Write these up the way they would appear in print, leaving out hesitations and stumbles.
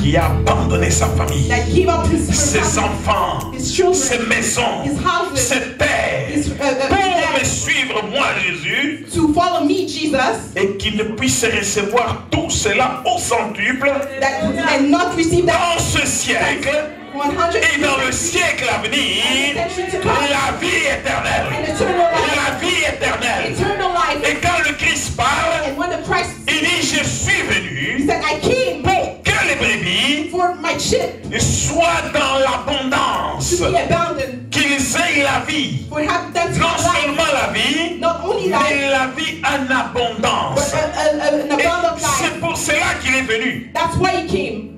qui a abandonné sa famille, that gave up ses enfants, his children, ses maisons, his houses, ses terres, pour me suivre moi Jésus, to follow me, Jesus, et qu'il ne puisse recevoir tout cela au centuple and not receive that dans ce siècle 100 et dans le siècle à venir, la vie éternelle. La vie éternelle. eternal life. Et quand le Christ parle, And when the Christ, il dit je suis he venu said, I came pour que les brebis for my sheep soient dans l'abondance, to be abandoned, qu'ils aient la vie. for have them to Non have life, seulement la vie, not only life, mais la vie en but abondance. an abundant Et life. c'est pour cela qu'il est venu. That's why he came.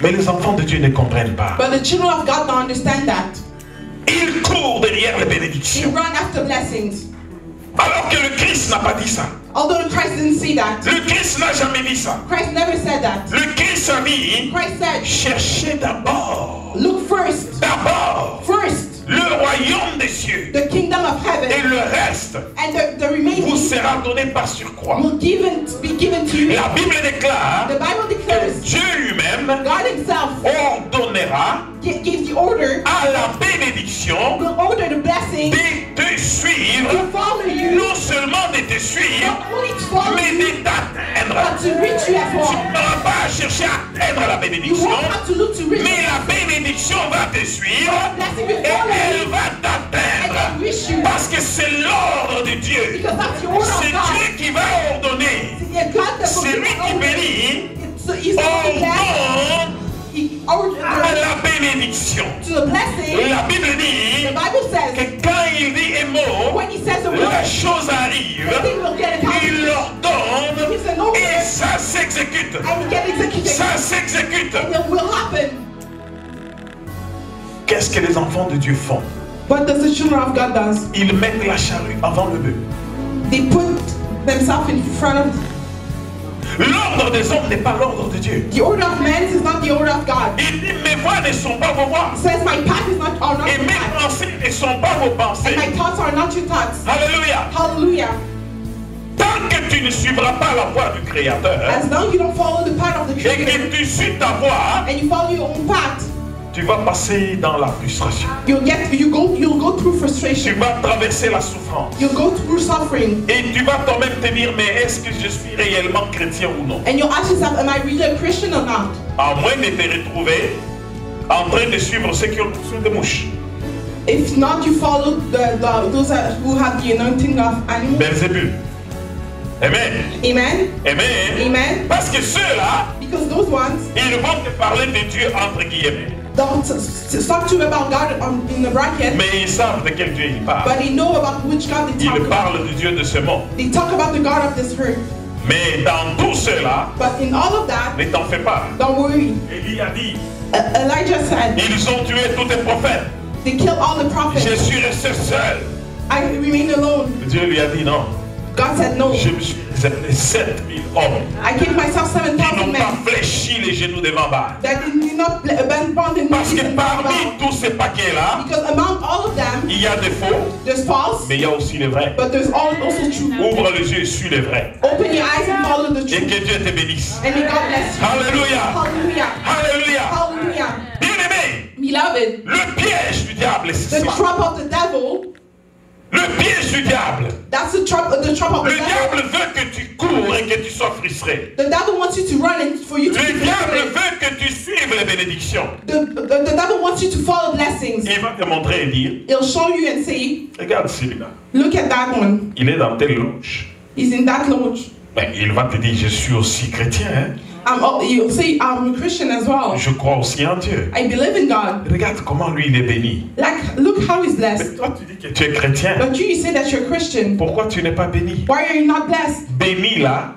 Mais les enfants de Dieu ne comprennent pas. But the children of God don't understand that. Ils courent derrière les They bénédictions. run after blessings. Alors que le Christ n'a pas dit ça. Although Christ didn't say that. Le Christ n'a jamais dit ça. Christ never said that. Le Christ a dit, Christ said, cherchez d'abord, look first, le royaume des cieux. the kingdom of Et heaven, le reste and the vous remaining sera donné par surcroît. will be given to you. La Bible déclare The Bible que declares Dieu lui-même God himself ordonnera gives the order, à la bénédiction will order the blessing de te suivre, to follow you, non seulement de te suivre, not only to follow mais you, de t'atteindre. but to reach you as Tu well. n'auras pas à chercher à atteindre la You bénédiction, won't have to look to reach, mais la bénédiction va te suivre blessing will et follow elle you va and t'atteindre. then reach you, Parce que c'est l'ordre de Dieu. because that's the order C'est of God. Dieu qui va ordonner. Yeah, God that will C'est lui give qui order. bénit. He's the one that Ordonne he à ordered la bénédiction. to the blessing. La Bible dit The Bible says que quand il dit un mot, when he says the la word, chose arrive. the thing will get Il accomplished. l'ordonne It's an order et ça s'exécute. and it get executed. Ça s'exécute. And it will happen. Qu'est-ce que les enfants de Dieu font? What does the children of God does? Ils mettent la charrue avant le bœuf. They put themselves in front of L'ordre des hommes n'est pas l'ordre de Dieu. the order of men is not the order of God. Il dit mes voies ne sont pas vos voies. It says my path is not Et your mes path, pensées ne sont pas vos pensées. and my thoughts are not your thoughts. Alléluia. Hallelujah. Tant que tu ne suivras pas la voie du Créateur As long as you don't follow the path of the et Creator que tu suis ta voie, and you follow your own path, tu vas passer dans la frustration. you'll go through Tu frustration. vas traverser la souffrance. You'll go through suffering. Et tu vas toi-même te dire, mais est-ce que je suis réellement chrétien ou non? And you'll ask yourself, am I really a Christian or not? À moins de te retrouver en train de suivre ceux qui ont le de mouche. If not, you follow those who have the anointing of animals. Belzébul. Amen. Amen. Amen. Amen. Parce que ceux-là, Because those ones ils vont te parler de Dieu entre guillemets. don't talk to you about God in the bracket, Mais ils savent de quel Dieu ils parlent. but they know about which God they talk Ils about. parlent du Dieu de ce monde. They talk about the God of this earth. Mais dans tout cela, But in all of that, ne t'en fais pas. don't worry. Élie a dit, Elijah said, ils ont tué tous les prophètes. they killed all the Je prophets. suis resté seul. I remained alone. Dieu lui a dit non. God said no. Je me suis réservé 7000 hommes I gave myself qui 7,000 n'ont pas men fléchi les genoux devant Baal. that did not bend the Parce knees que and bow parmi down. tous ces paquets-là, Because among all of them, il y a des faux, there's false, mais il y a aussi les vrais. but there's also true. Ouvre les yeux et suis les vrais. Open your eyes and follow the Et truth. que Dieu te bénisse. And may God bless you. Alléluia. Hallelujah. Alléluia. Hallelujah. Bien-aimé, Beloved, le piège du diable, c'est the ça. trap of the devil, Le piège du diable. that's the trap of the Le devil. diable veut que tu cours et que tu sois frustré. The devil wants you to run and for you to Le be diable frustrated. veut que tu suives les bénédictions. The devil wants you to follow blessings. Il va te montrer et dire, He'll show you and say, regarde celui-là, look at that one. il est dans telle loge. He's in that lodge. Ben, il va te dire, je suis aussi chrétien, hein? You'll say, I'm a Christian as well. Je crois aussi en Dieu. I believe in God. Regarde comment lui il est béni. Like, look how he's Mais blessed. toi tu dis que tu es chrétien. But you say that you're a Christian. Pourquoi tu n'es pas béni? Why are you not blessed? Béni là,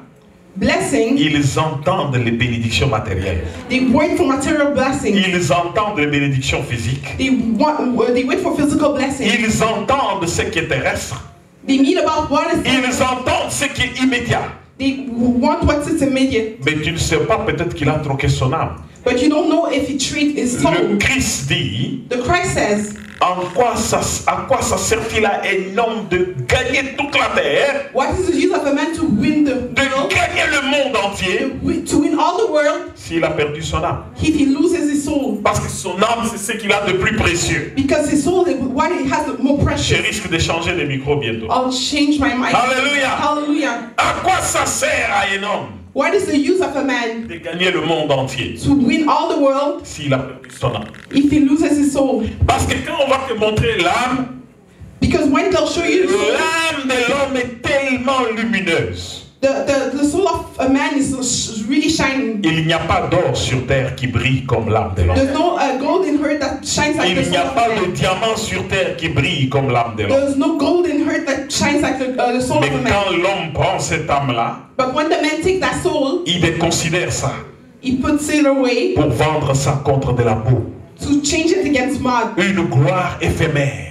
Blessing, ils entendent les bénédictions matérielles. they wait for material blessings. Ils entendent les bénédictions physiques. They wait for physical blessings. Ils entendent ce qui est terrestre. They meet about what is Ils entendent ce qui est immédiat. They want what's immediate. Mais tu ne sais pas, peut-être qu'il a troqué son âme. But you don't know if he treat his Le soul. Christ dit, The Christ says, à quoi ça sert-il à un homme de gagner toute la terre, What is the use of a man to win the de world, gagner le monde entier, to win all the world, s'il a perdu son âme? if he loses his soul? Parce que son âme, c'est ce qu'il a de plus précieux. Because his soul is what he has the more Je precious. risque de changer de micro bientôt. I'll change my mind. Alléluia. Hallelujah. À quoi ça sert à un homme What is the use of a man de gagner le monde entier to win all the world s'il a perdu son âme? if he loses his soul? Parce que quand on va te montrer l'âme, Because when they'll show you the soul, l'âme de l'homme est tellement lumineuse. the soul of a man is really shining. Il n'y a pas d'or sur terre qui brille comme l'âme de l'homme. There's no gold in her that shines like the Il n'y soul a of a pas de man. diamant sur terre qui brille comme l'âme de l'homme. There's no gold in her that shines like the soul Mais of a man. quand l'homme prend cette âme-là, But when the man takes that soul, il déconsidère ça he puts it away pour vendre ça contre de la boue. to change it against mud. Une gloire éphémère.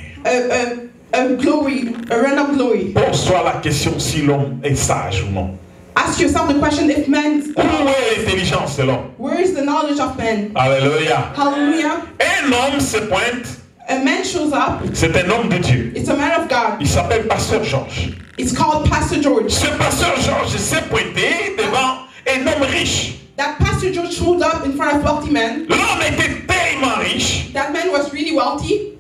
A glory, a random glory. Pose-toi la question si l'homme est sage ou non. Ask yourself the question: if man, Où est l'intelligence de l'homme? where is the knowledge of man? Alléluia. Hallelujah. Un homme se pointe, A man shows up. c'est un homme de Dieu. It's a man of God. Il s'appelle Pasteur Georges. It's called Pastor George. Ce Pasteur Georges s'est pointé devant un homme riche. That Pastor George showed up in front of wealthy man. L'homme était tellement riche, That man was really wealthy.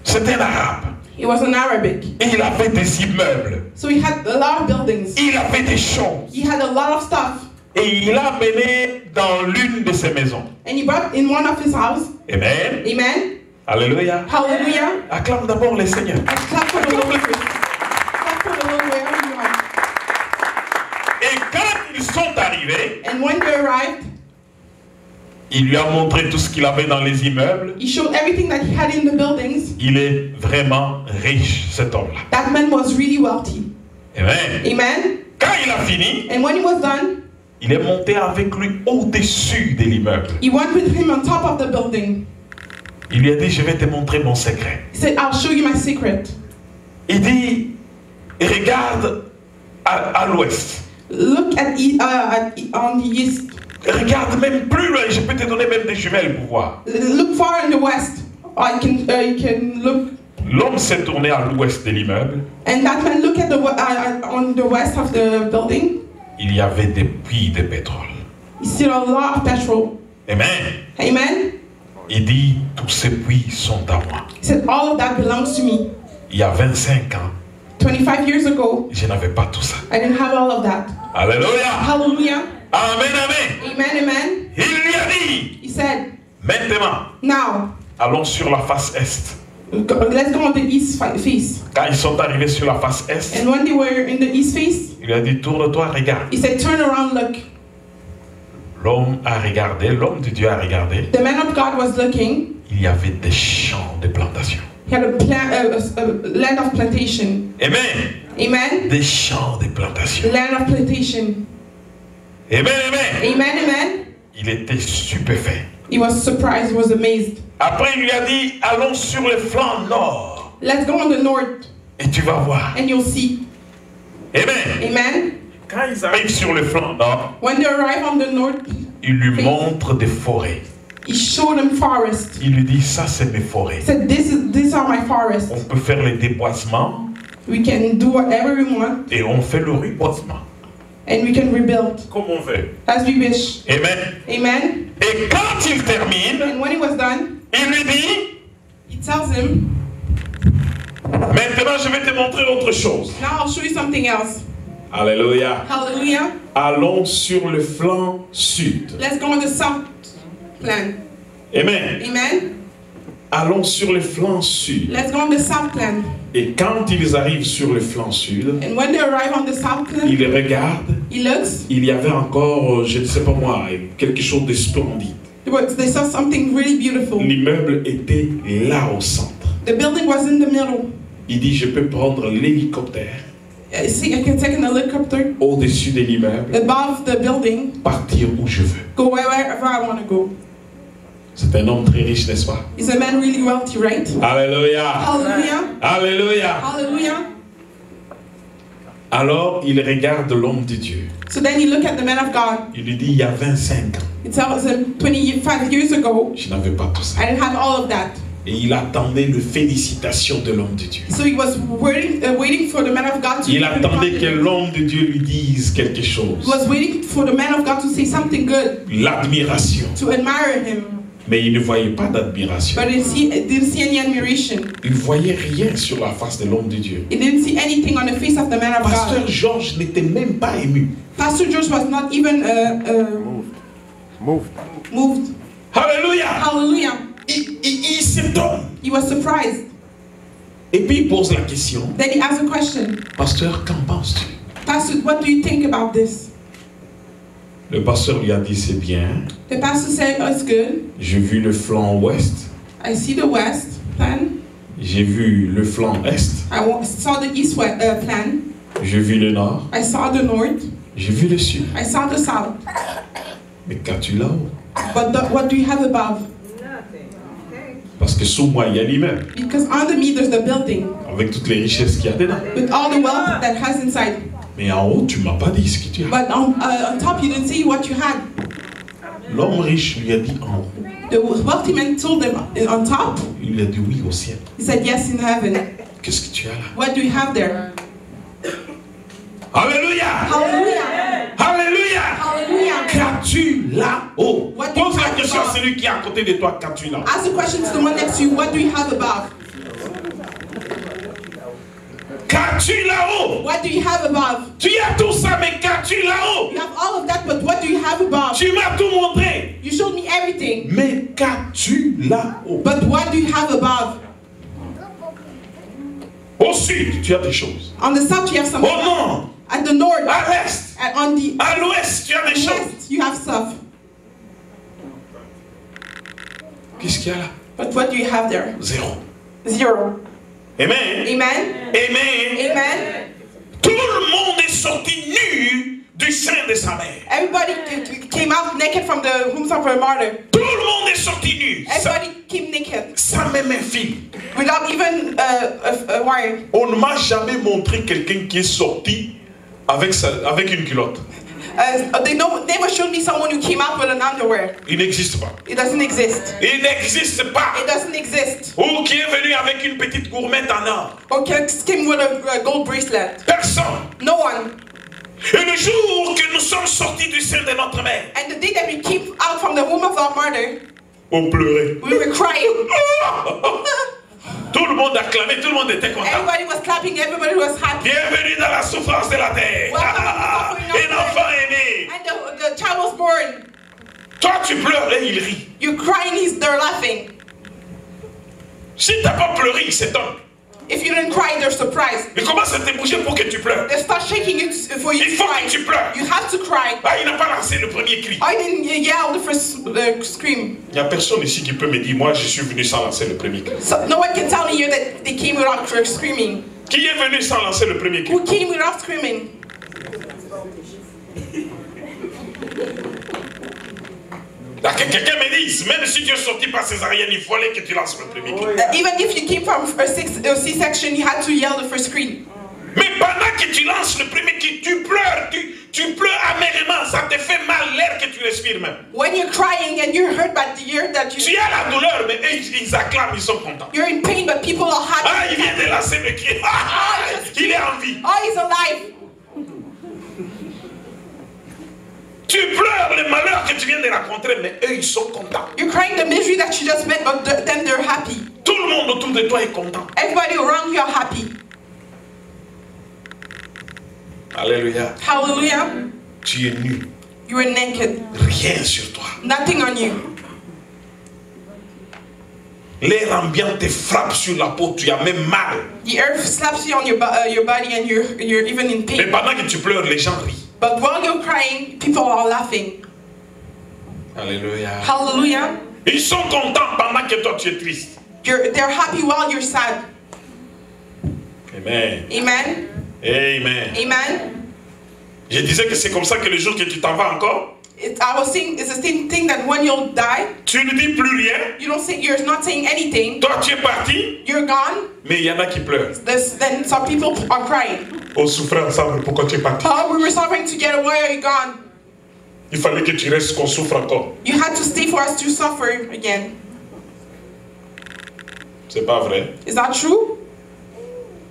c'était un arabe. He was an Arabic. Et il avait des immeubles, So he had a lot of buildings. il avait des choses. He had a lot of stuff. Et il l'a mené dans l'une de ses maisons. And he brought in one of his house. Amen. Amen. Alléluia. Hallelujah. Acclame d'abord le Seigneur. And clap for the Lord. Clap for the Lord wherever you are. Et quand ils sont arrivés, And when they arrived, il lui a montré tout ce qu'il avait dans les immeubles. he showed everything that he had in the buildings. Il est vraiment riche, cet homme-là. That man was really wealthy. Amen. Amen. Quand il a fini, And when he was done, il est monté avec lui au-dessus de l'immeuble. he went with him on top of the building. Il lui a dit, je vais te montrer mon secret. He said, I'll show you my secret. Il dit, regarde à l'ouest. Look on the east. Regarde même plus loin, je peux te donner même des jumelles pour voir. Look far in the west. Or you can look. L'homme s'est tourné à l'ouest de l'immeuble. And that man looked at on the west of the building. Il y avait des puits de pétrole. He saw a lot of petrol. Amen. Amen. Il dit, tous ces puits sont à moi. He said, all of that belongs to me. Il y a 25 ans, 25 years ago, je n'avais pas tout ça. I didn't have all of that. Alléluia. Hallelujah. Amen, amen. Amen, amen. Il lui a dit, He said, maintenant, now, allons sur la face est. let's go on the east face. Quand ils sont arrivés sur la face est, And when they were in the east face, il lui a dit, tourne-toi, regarde. he said, turn around, look. L'homme a regardé, l'homme de Dieu a regardé. The man of God was looking. Il y avait des champs de plantation. He had a land of plantation. Amen. Amen. Des champs de plantation. Land of plantation. Amen, amen. Amen, amen. Il était stupéfait. He was surprised, he was amazed. Après, il lui a dit, allons sur le flanc nord. Let's go on the north Et tu vas voir. and you'll see. Amen. Amen. Quand ils arrivent sur le flanc nord, When they arrive on the north, il lui montre des forêts. he showed them forest. Il lui dit, ça c'est mes forêts. He said, these are my forests. On peut faire les déboisements We can do whatever we want et on fait le reboisement. and we can rebuild Comme on veut. as we wish. Amen. Amen. Et quand il termine, And when he was done, il lui dit, he tells him, maintenant je vais te montrer autre chose. now I'll show you something else. Alléluia. Hallelujah. Allons sur le flanc sud. Let's go on the south plan. Amen. Amen. Allons sur le flanc sud. Let's go on the south plan. Et quand ils arrivent sur le flanc sud, And when they arrive on the south plan, ils regardent. he looks. Il y avait encore, je ne sais pas moi, quelque chose de splendide. They saw something really beautiful. L'immeuble était là au centre. The building was in the middle. Il dit, je peux prendre l'hélicoptère See, I can take an helicopter au-dessus de l'immeuble, above the building, partir où je veux. go wherever I want to go. C'est un homme très riche, n'est-ce pas? Is a man really wealthy, right? Alléluia. Hallelujah. Alléluia. Hallelujah. Alors, il regarde l'homme de Dieu. So then you look at the man of God. Il lui dit, il y a 25 ans, He tells him 25 years ago, je n'avais pas tout ça. I didn't have all of that. Et il attendait les félicitations de l'homme de Dieu. So he was waiting for the man of God to Il attendait que l'homme de Dieu lui dise quelque chose. He was waiting for the man of God to say something good. L'admiration. To admire him. Mais il ne voyait pas d'admiration. But he didn't see any admiration. Il ne voyait rien sur la face de l'homme de Dieu. He didn't see anything on the face of the man of Pasteur God. Georges n'était même pas ému. Pastor George was not even moved. Hallelujah. Hallelujah. Il s'étonne. He was surprised. Et puis il pose la question. Then he asked a question. Pasteur, qu'en penses-tu? Pastor, what do you think about this? Le pasteur lui a dit, c'est bien. The pastor said, oh, it's good. J'ai vu le flanc ouest. I see the west plan. J'ai vu le flanc est. I saw the east plan. J'ai vu le nord. I saw the north. J'ai vu le sud. I saw the south. Mais qu'as-tu là-haut? But what do you have above? Parce que sous moi, il y a l'immeuble. Because under me there's the building. Avec toutes les richesses qu'il y a dedans. With all the wealth that has inside. Mais en haut, tu ne m'as pas dit ce que tu as. But on top you didn't see what you had. L'homme riche lui a dit en haut. The wealthy man told him on top. Il lui a dit oui au ciel. He said yes in heaven. Qu'est-ce que tu as là? What do you have there? Alléluia! Hallelujah! Alléluia! Hallelujah! Qu'as-tu là-haut? What do you Pose la have question à above? celui qui est à côté de toi. Qu'as-tu là-haut? Ask the question to the one next to you. What do you have above? Qu'as-tu là-haut? What do you have above? Tu as tout ça, mais qu'as-tu là-haut? You have all of that, but what do you have above? Tu m'as tout montré. You showed me everything. Mais qu'as-tu là-haut? But what do you have above? Au sud, tu as des choses. On the south, you have Au something. nord, At the north, à l'est, and on the à l'ouest, tu as des choses. west, you have stuff. Qu'est-ce qu'il y a là? But what do you have there? Zéro. Zero. Amen. Amen. Amen. Amen. Tout le monde est sorti nu du sein de sa mère. Everybody came out naked from the wombs of her mother. Tout le monde est sorti nu. Everybody came naked Sans même un fil. without even a wire. On ne m'a jamais montré quelqu'un qui est sorti avec une culotte. They never showed me someone who came out with an underwear. Il n'existe pas. It doesn't exist. Il n'existe pas. It doesn't exist. Ou qui est venu avec une petite gourmette en or. Or came with a gold bracelet. Personne. No one. Et le jour que nous sommes sortis du sein de notre mère, And the day that we came out from the womb of our mother, on pleurait. we were crying. Tout le monde acclamait, tout le monde était content. Everybody was clapping. Everybody was happy. Bienvenue dans la souffrance de la terre. Un enfant est né. And the child was born. Toi, tu pleures et il rit. You're crying. They're laughing. Si tu n'as pas pleuré, il s'étonne. If you didn't cry, they're surprised. Il commence à te bouger pour que tu pleures. They start shaking you for you Il to faut cry. que tu pleures. You have to cry. Ah, il n'a pas lancé le premier cri. I didn't yell the first scream. Il n'y a personne ici qui peut me dire, moi je suis venu sans lancer le premier cri. So no one can tell me here that they came without screaming. Qui est venu sans lancer le premier cri? Who came without screaming? Que quelqu'un me dise, même si tu es sorti par césarienne, il fallait que tu lances le premier cri. Even if you came from a C-section, you had to yell the first scream. Mais pendant que tu lances le premier cri, tu pleures, tu pleures amèrement, ça te fait mal l'air que tu respires même. When you're crying and you're hurt by the air that Tu as la douleur, mais eux, ils acclament, ils sont contents. you're in pain, but people are happy. Ah, il vient de lancer le cri. Il est en vie. Oh, he's alive. Tu pleures le malheur que tu viens de rencontrer, mais eux, ils sont contents. You're crying the misery that you just met, but then they're happy. Tout le monde autour de toi est content. Everybody around you are happy. Alléluia. Hallelujah. Tu es nu. You are naked. Rien sur toi. Nothing on you. L'air ambiant te frappe sur la peau, tu as même mal. The earth slaps you on your body and you're even in Mais pain. pendant que tu pleures, les gens rient. But while you're crying, people are laughing. Alléluia. Hallelujah. Ils sont contents pendant que toi tu es triste. They're happy while you're sad. Amen. Amen. Amen. Amen. Je disais que c'est comme ça que le jour que tu t'en vas encore, I was saying it's the same thing that when you'll die, tu ne dis plus rien. you're not saying anything. Toi tu es parti, You're gone. mais il y en a qui pleurent. Then some people are crying. On souffrait ensemble, pourquoi tu es parti? Oh, we were suffering together. Why are you gone? Il fallait que tu restes, qu'on souffre encore. You had to stay for us to suffer again. C'est pas vrai. Is that true?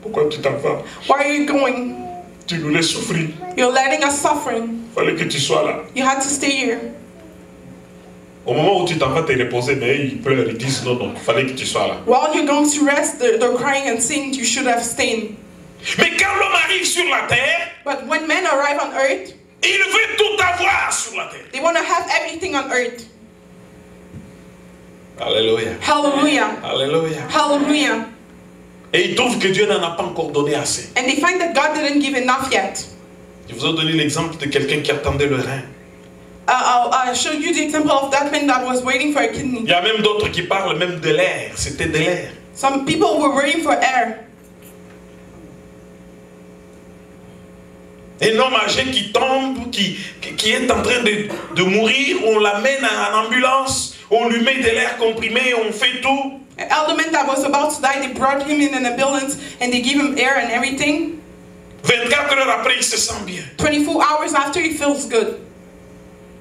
Pourquoi tu t'en vas? Why are you going? Tu nous laisses souffrir. You're letting us suffering. Fallait que tu sois là. You had to stay here. Au moment où tu t'en vas te reposer, mais ils pleurent, ils disent non, non, fallait que tu sois là. While you're going to rest, they're crying and saying you should have stayed. Mais quand l'homme arrive sur la terre, But when men arrive on earth, il veut tout avoir sur la terre. they want to have everything on earth. Alléluia. Hallelujah. Alléluia. Hallelujah. Et ils trouvent que Dieu n'en a pas encore donné assez. And they find that God didn't give enough yet. Je vous ai donné l'exemple de quelqu'un qui attendait le rein. I'll show you the example of that man that was waiting for a kidney. Il y a même d'autres qui parlent même de l'air. C'était de l'air. Some people were waiting for air. Un homme âgé qui tombe, qui est en train de mourir, on l'amène en ambulance, on lui met de l'air comprimé, on fait tout. An elder man that was about to die, they brought him in an ambulance and they gave him air and everything. 24 heures après, il se sent bien. 24 hours after, he feels good.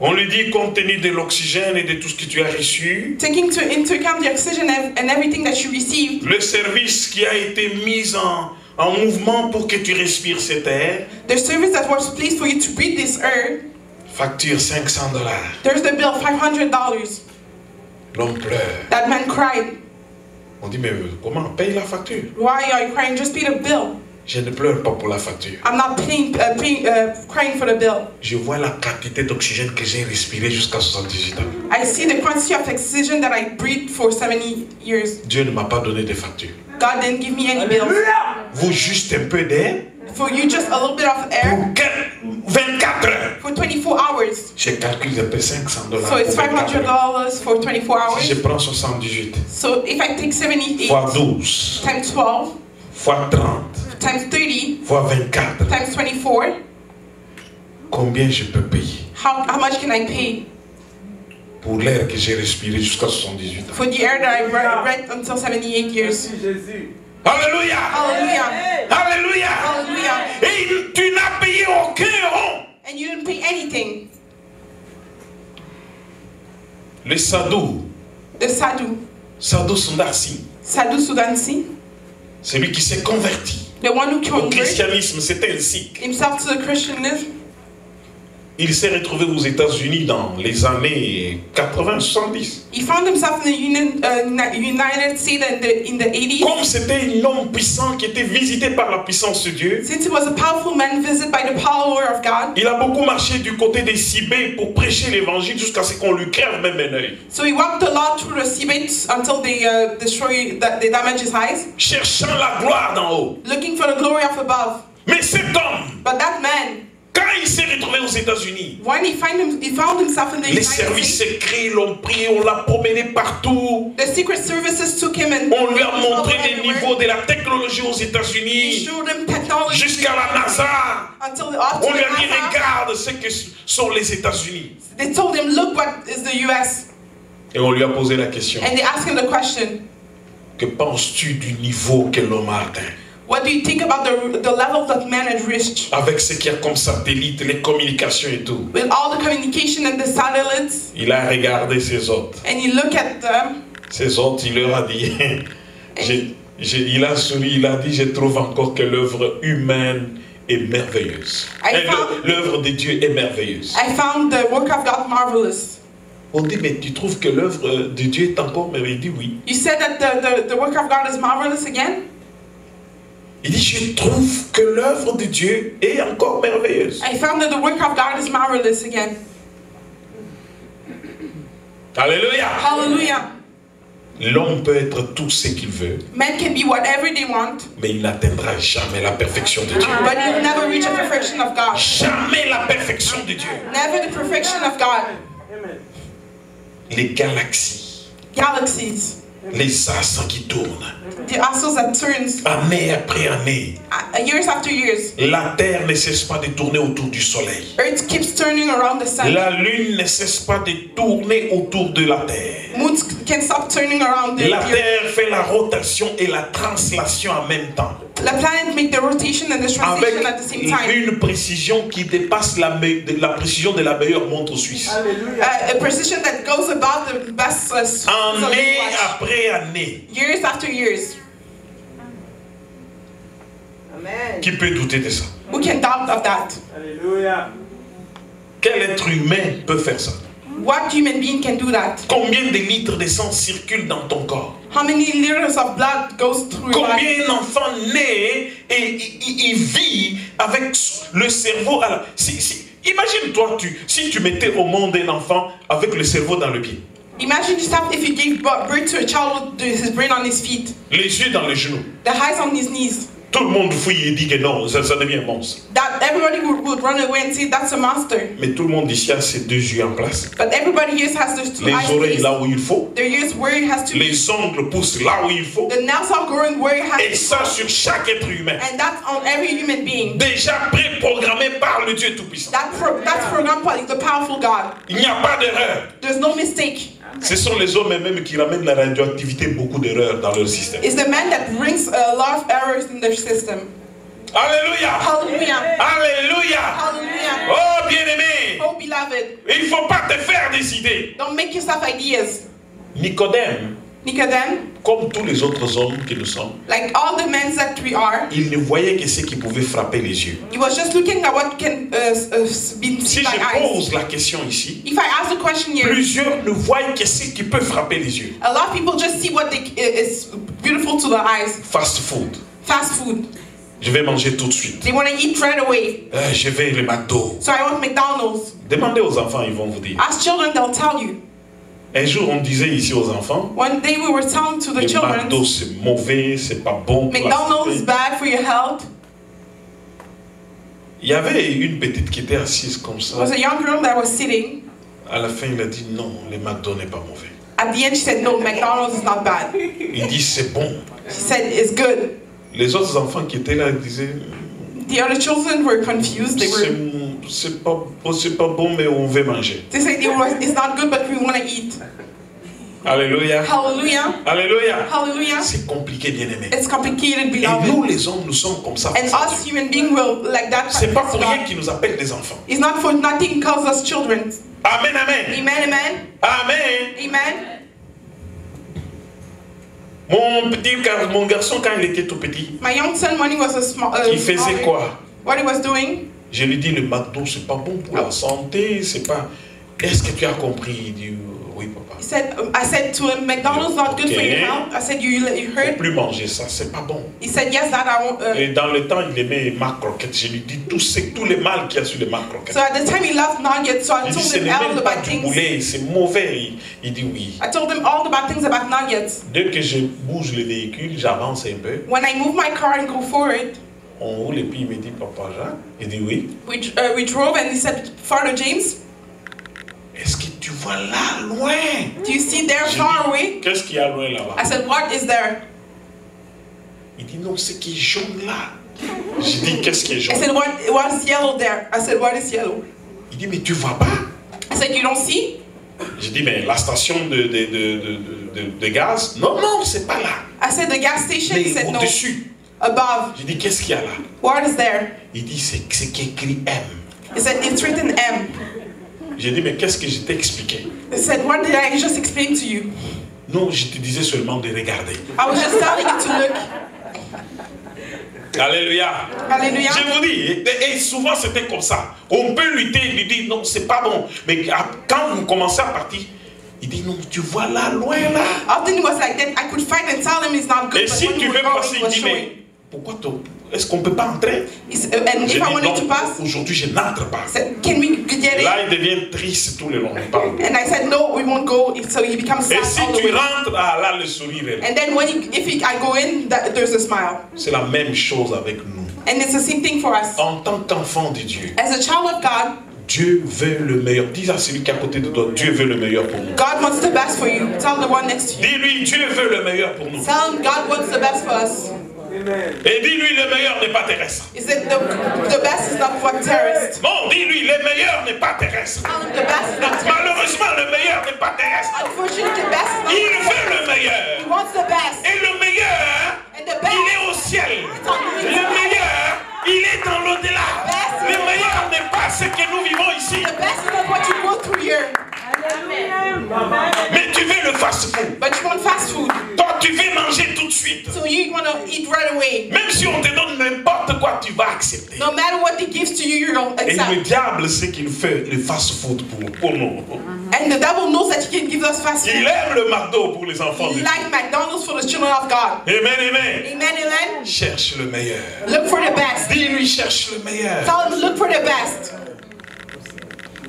On lui dit, compte tenu de l'oxygène et de tout ce que tu as reçu, Taking into account the oxygen and everything that you received, le service qui a été mis en mouvement pour que tu respires cet air, the service that was placed for you to breathe this air, facture $500. there's the bill, $500. L'homme pleure. That man cried. On dit, mais comment on paye la facture? Why are you crying? Just pay the bill. Je ne pleure pas pour la facture. I'm not crying for the bill. Je vois la quantité d'oxygène que j'ai respiré jusqu'à 78 ans. I see the quantity of oxygen that I breathed for 70 years. Dieu ne m'a pas donné de facture. God didn't give me any bills. Vous juste un peu d'air For you, just a little bit of air pour 24 heures. for 24 hours. Je calcule un peu $500. So it's pour 24 heures. $500 for 24 Si je hours. prends 78 So if I take 78 fois 12 times 12 fois 30 times 30 fois 24, times 24, combien je peux payer how much can I pay pour l'air que j'ai respiré jusqu'à 78 ans? for the air that I breathed until 78 years? Alléluia! Hallelujah. Alléluia! Hallelujah. Et tu n'as payé aucun euro. And you didn't pay anything. Les sadhus, The Sadhu Sundarsi, Sadhu Sudansi, celui qui s'est converti the one who au converted christianisme, c'était un sikh. himself to the Christianism, Il s'est retrouvé aux États-Unis dans les années 80-70. he found himself in the United States in the 80s. Comme c'était un homme puissant qui était visité par la puissance de Dieu, Since he was a powerful man visited by the power of God, il a beaucoup marché du côté des Sibés pour prêcher l'évangile jusqu'à ce qu'on lui crève même un œil. so he walked a lot through the Seabates until they they damage his eyes, Cherchant la gloire d'en haut. looking for the glory of above. Mais cet homme, But that man, quand il s'est retrouvé aux États-Unis, when he found himself in the les United services States, secrets l'ont pris, on l'a promené partout. the secret services took him and On lui a montré les everywhere. niveaux de la technologie aux He États-Unis showed him technology jusqu'à la NASA. until On lui a dit, NASA. regarde ce que sont les États-Unis. They told him, look what is the US. Et on lui a posé la question. And they asked him the question, Que penses-tu du niveau que l'homme a atteint? what do you think about the level that man has reached? Avec ce qu'il y a comme satellite, les communications et tout. With all the communication and the satellites, Il a regardé ses hôtes. and you look at them, Ses hôtes, il leur a dit, il a souri, il a dit, je trouve encore que l'œuvre humaine est merveilleuse. L'œuvre de Dieu est merveilleuse. I found the work of God marvelous. On dit, mais tu trouves que l'œuvre de Dieu est encore merveilleuse? Il dit oui. You said that the work of God is marvelous again? Il dit, je trouve que l'œuvre de Dieu est encore merveilleuse. I found that the work of God is marvelous again. Alléluia. Hallelujah. L'homme peut être tout ce qu'il veut, Men can be whatever they want, mais il n'atteindra jamais la perfection de Dieu. but you'll never reach the perfection of God. Jamais la perfection de Dieu. Never the perfection of God. Les galaxies, Galaxies, les astres qui tournent, the astros that turns année après année. years after years. La terre ne cesse pas de tourner autour du soleil. Earth keeps turning around the sun. La lune ne cesse pas de tourner autour de la terre. Moon can stop turning around. La terre fait la rotation et la translation en même temps. The planet make the rotation and the translation Avec at the same time. une précision qui dépasse la précision de la meilleure montre suisse. A precision that goes above the best. Année après année. Years after years. Amen. Qui peut douter de ça? Who can doubt of that? Alléluia. Quel être humain peut faire ça? What human being can do that? Combien de litres de sang circulent dans ton corps? How many liters of blood goes through your body? Combien d'enfants naît et il vit avec le cerveau à la... Imagine-toi, si tu mettais au monde un enfant avec le cerveau dans le pied. Imagine yourself if you gave birth to a child with his brain on his feet, Les yeux dans les genoux. the eyes on his knees. Tout le monde fouille et dit que non, ça devient un monstre. That everybody would run away and say that's a monster. Mais tout le monde ici a ses deux yeux en place. But everybody here has those two Les eyes oreilles placed. là où il faut. Their ears where it has to be. Les ongles poussent là où il faut. The nails are growing where it has Et to ça sur chaque être humain. And that's on every human being. Déjà préprogrammé par le Dieu Tout-Puissant. That's programmed by the powerful God. Il n'y a pas d'erreur. There's no mistake. Ce sont les hommes même qui ramènent la radioactivité, beaucoup d'erreurs dans leur système. It's the man that brings a lot of errors in their system. Alléluia. Hallelujah. Alléluia. Hallelujah. Oh bien-aimé. Oh beloved, Il ne faut pas te faire des idées. don't make yourself ideas. Nicodème, Nicodem, comme tous les autres hommes que nous sommes, like all the men that we are, il ne voyait que ce qui pouvait frapper les yeux. he was just looking at what can be Si seen by je eyes. pose la question ici, If I ask the question here, plusieurs ne voient que ce qui peut frapper les yeux. a lot of people just see what is beautiful to the eyes. Fast food. Fast food. Je vais manger tout de suite. They want to eat right away. Je vais le McDo. So I want McDonald's. Demandez aux enfants, ils vont vous dire. As children, they'll tell you. Un jour, on disait ici aux enfants, One day we were telling to the le children, McDo c'est mauvais, c'est pas bon pour la McDonald's is santé. bad for your health. Il y avait une petite qui était assise comme There ça. was a young girl that was sitting. À la fin, il a dit non, le McDo n'est pas mauvais. At the end, she said, no, McDonald's is not bad. Il dit c'est bon. She said, it's good. Les autres enfants qui étaient là disaient The other children were confused. c'est pas bon, mais on veut manger. They said, it's not good, but we want to eat. Alléluia. Hallelujah. Alléluia. Hallelujah. C'est compliqué, bien aimé. It's complicated, Et nous, beloved. les hommes, nous sommes comme ça. And us human beings will like that. C'est pas pour rien qu'ils nous appellent des enfants. It's not for nothing calls us children. Amen, amen. Amen, amen. Amen. Amen. Mon garçon, quand il était tout petit, My young son, when he was a small, il faisait quoi? What he was doing? Je lui dis, le McDo, c'est pas bon pour la santé, c'est pas... Est-ce que tu as compris? Il dit, oui, papa. I said to him, McDonald's not good for your health. I said, you Il ne heard? faut plus manger ça, c'est pas bon. He said, yes, Dad, I won't. Et dans le temps, il aimait Mac Croquettes. Je lui dis tous les mal qu'il y a sur les Mac Croquettes. So at the time he loved nuggets, so I Il dit, told ce him n'est all même the pas bad du things. poulet, c'est mauvais. Il dit oui. I told him all the bad things about nuggets. Dès que je bouge le véhicule, j'avance un peu. When I move my car and go forward, On roule et puis il me dit, Papa Jacques. Il dit oui. we drove and he said, Father James, Est-ce que tu vois là, loin? do you see there J'ai far dit, away? qu'est-ce qu'il y a loin là-bas? I said, what is there? Il dit non, c'est qui est jaune là. J'ai dit, qu'est-ce qui est I jaune? said, what's yellow there? I said, what is yellow? Il dit, mais tu vois pas? I said, you don't see? J'ai dit, mais la station de gaz? Non, non, c'est pas là. I said, the gas station? He Mais said, no. au-dessus. Above. J'ai dit, qu'est-ce qu'il y a là? What is there? Il dit, c'est qui écrit M. He said, it's written M. J'ai dit, mais qu'est-ce que je t'ai expliqué? He said, what did I just explain to you? Non, je te disais seulement de regarder. I was just telling you to look. Alléluia. Hallelujah. Je vous dis, et souvent c'était comme ça. On peut lutter, lui dire non, c'est pas bon. Mais quand vous commencez à partir, il dit non, tu vois là, loin là. Often it was like that. I could fight and tell him it's not good. Et But si when tu we veux were going, passer, he il was dit showing. mais pourquoi est-ce qu'on peut pas entrer? And J'ai if I dit wanted to non, pass, aujourd'hui je n'entre pas. he said, can we get Là, it? il devient triste tout le long. Il parle. And I said, no, we won't go. So he becomes Et sad si all the tu way. rentres, ah, là le sourire est là. And then when I go in, there's a smile. C'est la même chose avec nous. And it's the same thing for us. En tant qu'enfant de Dieu, As a child of God, Dieu veut le meilleur. Dis à celui qui est à côté de toi, Dieu veut le meilleur pour nous. God wants the best for you. Tell the one next to you. Dis-lui, Dieu veut le meilleur pour nous. Tell him God wants the best for us. Et dis-lui, le meilleur n'est pas terrestre. He said the best is not what terrorist. Bon, dis-lui, le meilleur n'est pas terrestre. The best is not terrorist. Malheureusement, le meilleur n'est pas terrestre. Unfortunately, the best is not Il terrorist. veut le meilleur. He wants the best. Et le meilleur, And the best, il est au ciel. Le meilleur, il est dans l'au-delà. Le meilleur n'est pas ce que nous vivons ici. the best is not what you go through here. Mais tu veux le fast-food. But you want fast food. Toi, tu veux manger tout de suite. So you want to eat right away. Même si on te donne n'importe quoi, tu vas accepter. No matter what he gives to you, you don't Et le accept. diable sait qu'il fait le fast-food pour nous. And the devil knows that he can give us fast Il food. aime le McDo pour les enfants de He Dieu. likes McDonald's for the children of God. Amen, amen. Amen, amen. Cherche le meilleur. Look for the best. Dis-lui, cherche le meilleur. Tell him, look for the best.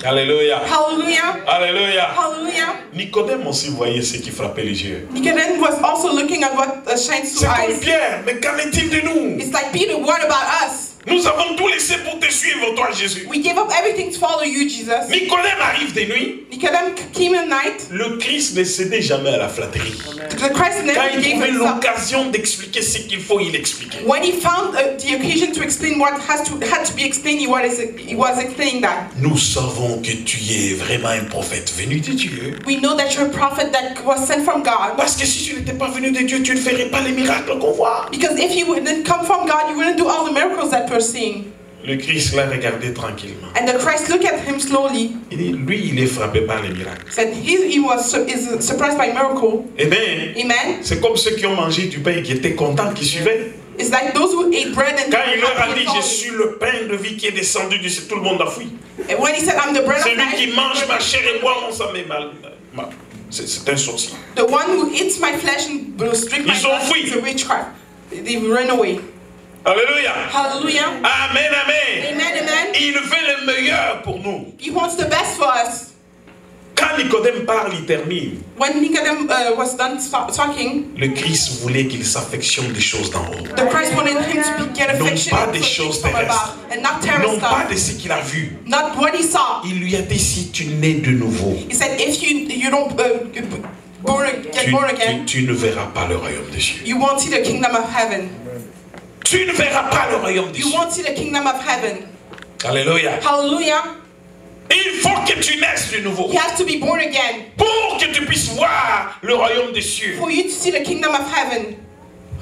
Alléluia. Hallelujah. Alléluia. Hallelujah. Nicodème aussi voyait ce qui frappait les yeux. Nicodemus was also looking at what shines C'est through comme eyes. Pierre, mais qu'en est-il de nous? It's like Peter, what about us? Nous avons tout laissé pour te suivre, toi Jésus. We gave up everything to follow you, Jesus. Nicodème arrive de nuit. Nicodemus came at night. Le Christ ne cédait jamais à la flatterie. The Christ Quand never il gave trouvait himself. l'occasion d'expliquer ce qu'il faut, il expliquait. When he found the occasion to explain what had to be explained, he was explaining that. Nous savons que tu es vraiment un prophète venu de Dieu. We know that you're a prophet that was sent from God. Parce que si tu n'étais pas venu de Dieu, tu ne ferais pas les miracles qu'on voit. Because if you didn't come from God, you wouldn't do all the miracles that we're seeing. Le Christ l'a regardé tranquillement. And the Christ looked at him slowly. Il dit, lui, il est frappé par les miracles. Said he was surprised by miracle. Amen. Amen. C'est comme ceux qui ont mangé du pain et qui étaient contents, qui suivaient. It's like those who ate bread and Quand il leur a happy dit, and je following. suis le pain de vie qui est descendu du ciel, tout le monde a fui. And when he said, I'm the bread of Celui life, qui mange ma chair et boit mon sang, mais mal. C'est un sorcier. the one who eats my flesh and drink my Ils ont blood fui. is a witchcraft. They ran away. Alléluia. Hallelujah. Amen, amen. Amen, amen. Il veut le meilleur pour nous. He wants the best for us. Quand Nicodème parle, il termine. When Nicodemus was done talking, Le Christ voulait qu'il s'affectionne des choses d'en haut. the Christ wanted him to get Non affection pas for des things choses from terrestres. above, and not terror Non pas stuff, de ce qu'il a vu. not what he saw. Il lui a dit, si tu nais de nouveau, He said, if you don't get born again, tu ne verras pas le royaume de Dieu. you won't see the kingdom of heaven. Tu ne verras pas le royaume de You Dieu. won't see the kingdom of heaven. Alléluia. Hallelujah. Il faut que tu naisses de nouveau. You have to be born again Pour que tu puisses voir le royaume des cieux. for you to see the kingdom of heaven.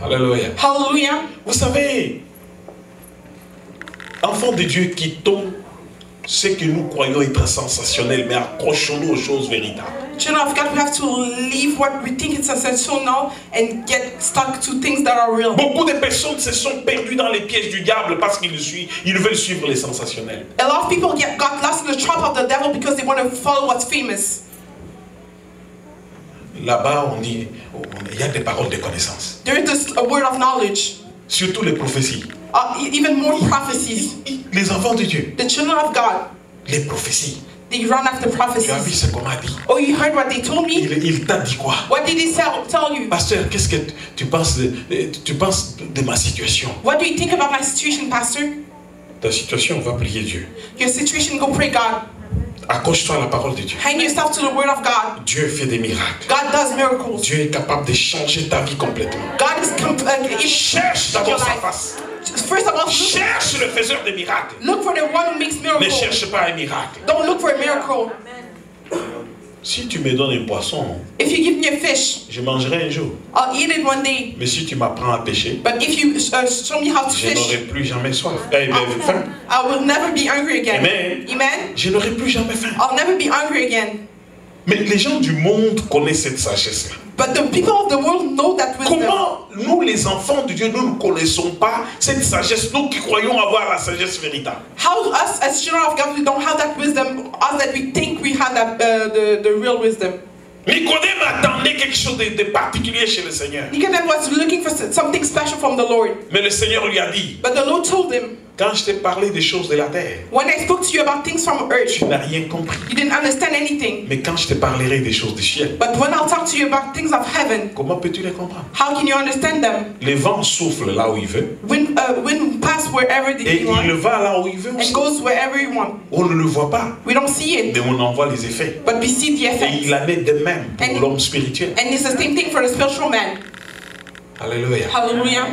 Alléluia. Hallelujah. Vous savez, enfants de Dieu, quittons ce que nous croyons être sensationnel, mais accrochons-nous aux choses véritables. Children of God, we have to leave what we think is sensational and get stuck to things that are real. Beaucoup de personnes se sont perdues dans les pièges du diable parce qu'ils veulent suivre les sensationnels. A lot of people got lost in the trap of the devil because they want to follow what's famous. Là-bas, on dit, il y a des paroles de connaissance. There is this a word of knowledge, Surtout les prophéties. even more prophecies. Les enfants de Dieu, The children of God, les prophéties. they run after Tu as vu prophecies. ce qu'on m'a dit? Oh, you heard what they told me? Il t'a dit quoi? What did he tell you? Pasteur, qu'est-ce que tu penses de ma situation? What do you think about my situation, Pastor? Ta situation, va prier Dieu. Your situation, go pray God. Accroche-toi à la parole de Dieu. Hang yourself to the word of God. Dieu fait des miracles. God does miracles. Dieu est capable de changer ta vie complètement. God is Cherche your d'abord sa life. face. First of all, Cherche le faiseur des miracles. look for the one who makes Ne miracles. cherche pas un miracle. Don't look for a miracle. Si tu me donnes un poisson, If you give me a fish, je mangerai un jour. I'll eat it one day. Mais si tu m'apprends à pêcher, But if you show me how to je n'aurai fish, plus jamais soif. Faim. I will never be hungry again. Amen. Amen. Je n'aurai plus jamais faim. I'll never be hungry again. Mais les gens du monde connaissent cette sagesse-là. But the people of the world know that wisdom. Comment nous, les enfants de Dieu, nous ne connaissons pas cette sagesse, nous qui croyons avoir la sagesse véritable? How us as children of God, we don't have that wisdom, us that we think we have that the real wisdom. Nicodème attendait quelque chose de particulier chez le Seigneur. Nicodemus was looking for something special from the Lord. Mais le Seigneur lui a dit, But the Lord told him, quand je t'ai parlé des choses de la terre, when I spoke to you about things from earth, tu n'as rien compris. you didn't understand anything. Mais quand je te parlerai des choses du ciel, But when I'll talk to you about things of heaven, comment peux-tu les comprendre? how can you understand them? Le vent souffle là où il veut. Wind pass wherever Et you want il va là où il veut and aussi. goes wherever you want. On ne le voit pas, We don't see it, mais on en voit les effets. but we see the Et effect. il en est de même pour l'homme spirituel. And it's the same thing for the spiritual man. Alléluia. Hallelujah.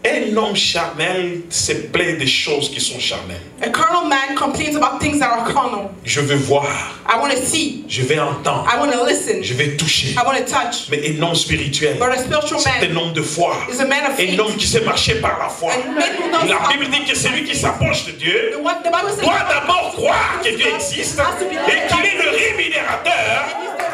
Un homme charnel se plaint des choses qui sont charnelles. A carnal man complains about things that are carnal. Je veux voir. I want to see. Je vais entendre. I want to listen. Je vais toucher. I want to touch. Mais un homme spirituel, But a spiritual c'est un man homme de foi. is a man of faith. Un homme qui sait marcher par la foi. And men who knows La how- Bible dit que celui qui s'approche de Dieu What the Bible says, doit d'abord croire que Dieu existe et qu'il est le rémunérateur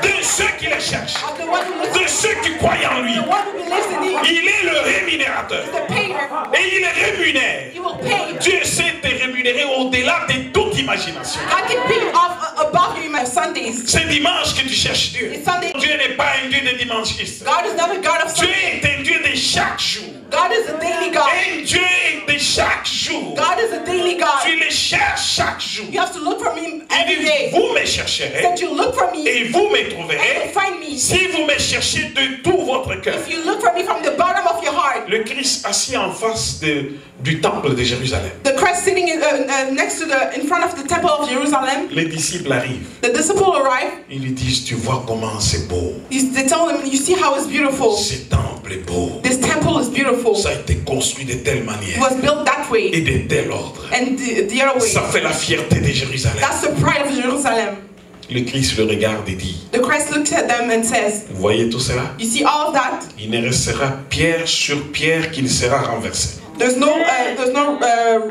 de ceux qui le cherchent, of the one who de listens, ceux qui croient en lui. the one who believes in him, Il est le rémunérateur the payer. et il rémunère. He will pay. Dieu sait te rémunérer au-delà de toute imagination. God can pay you off above you on Sundays. C'est dimanche que tu cherches Dieu. It's Sunday. Dieu n'est pas un Dieu de dimanchiste. God is not a God of Dieu Sunday. est un Dieu de chaque jour. God is a daily God. Un Dieu de chaque jour. God is a daily God. Tu le cherches chaque jour. You have to look for me Il every dit, day. vous me chercherez That you look for me et vous me and trouverez you find me. si vous me cherchez de tout votre cœur. If you look for me from the bottom of your heart. Le Christ assis en face du temple de Jérusalem. The Christ sitting in front of the temple of Jerusalem. Les disciples arrivent. The disciples arrive. Ils lui disent, tu vois comment c'est beau. They tell them, you see how it's beautiful. Ce temple est beau. This temple is beautiful. Ça a été construit de telle manière It was built that way et de tel ordre. and the other way. Ça fait la fierté de Jérusalem. That's the pride of Jerusalem. Le Christ le regarde et dit, The Christ looks at them and says, vous voyez tout cela? you see all of that? Il ne restera pierre sur pierre qui ne sera renversée. There's no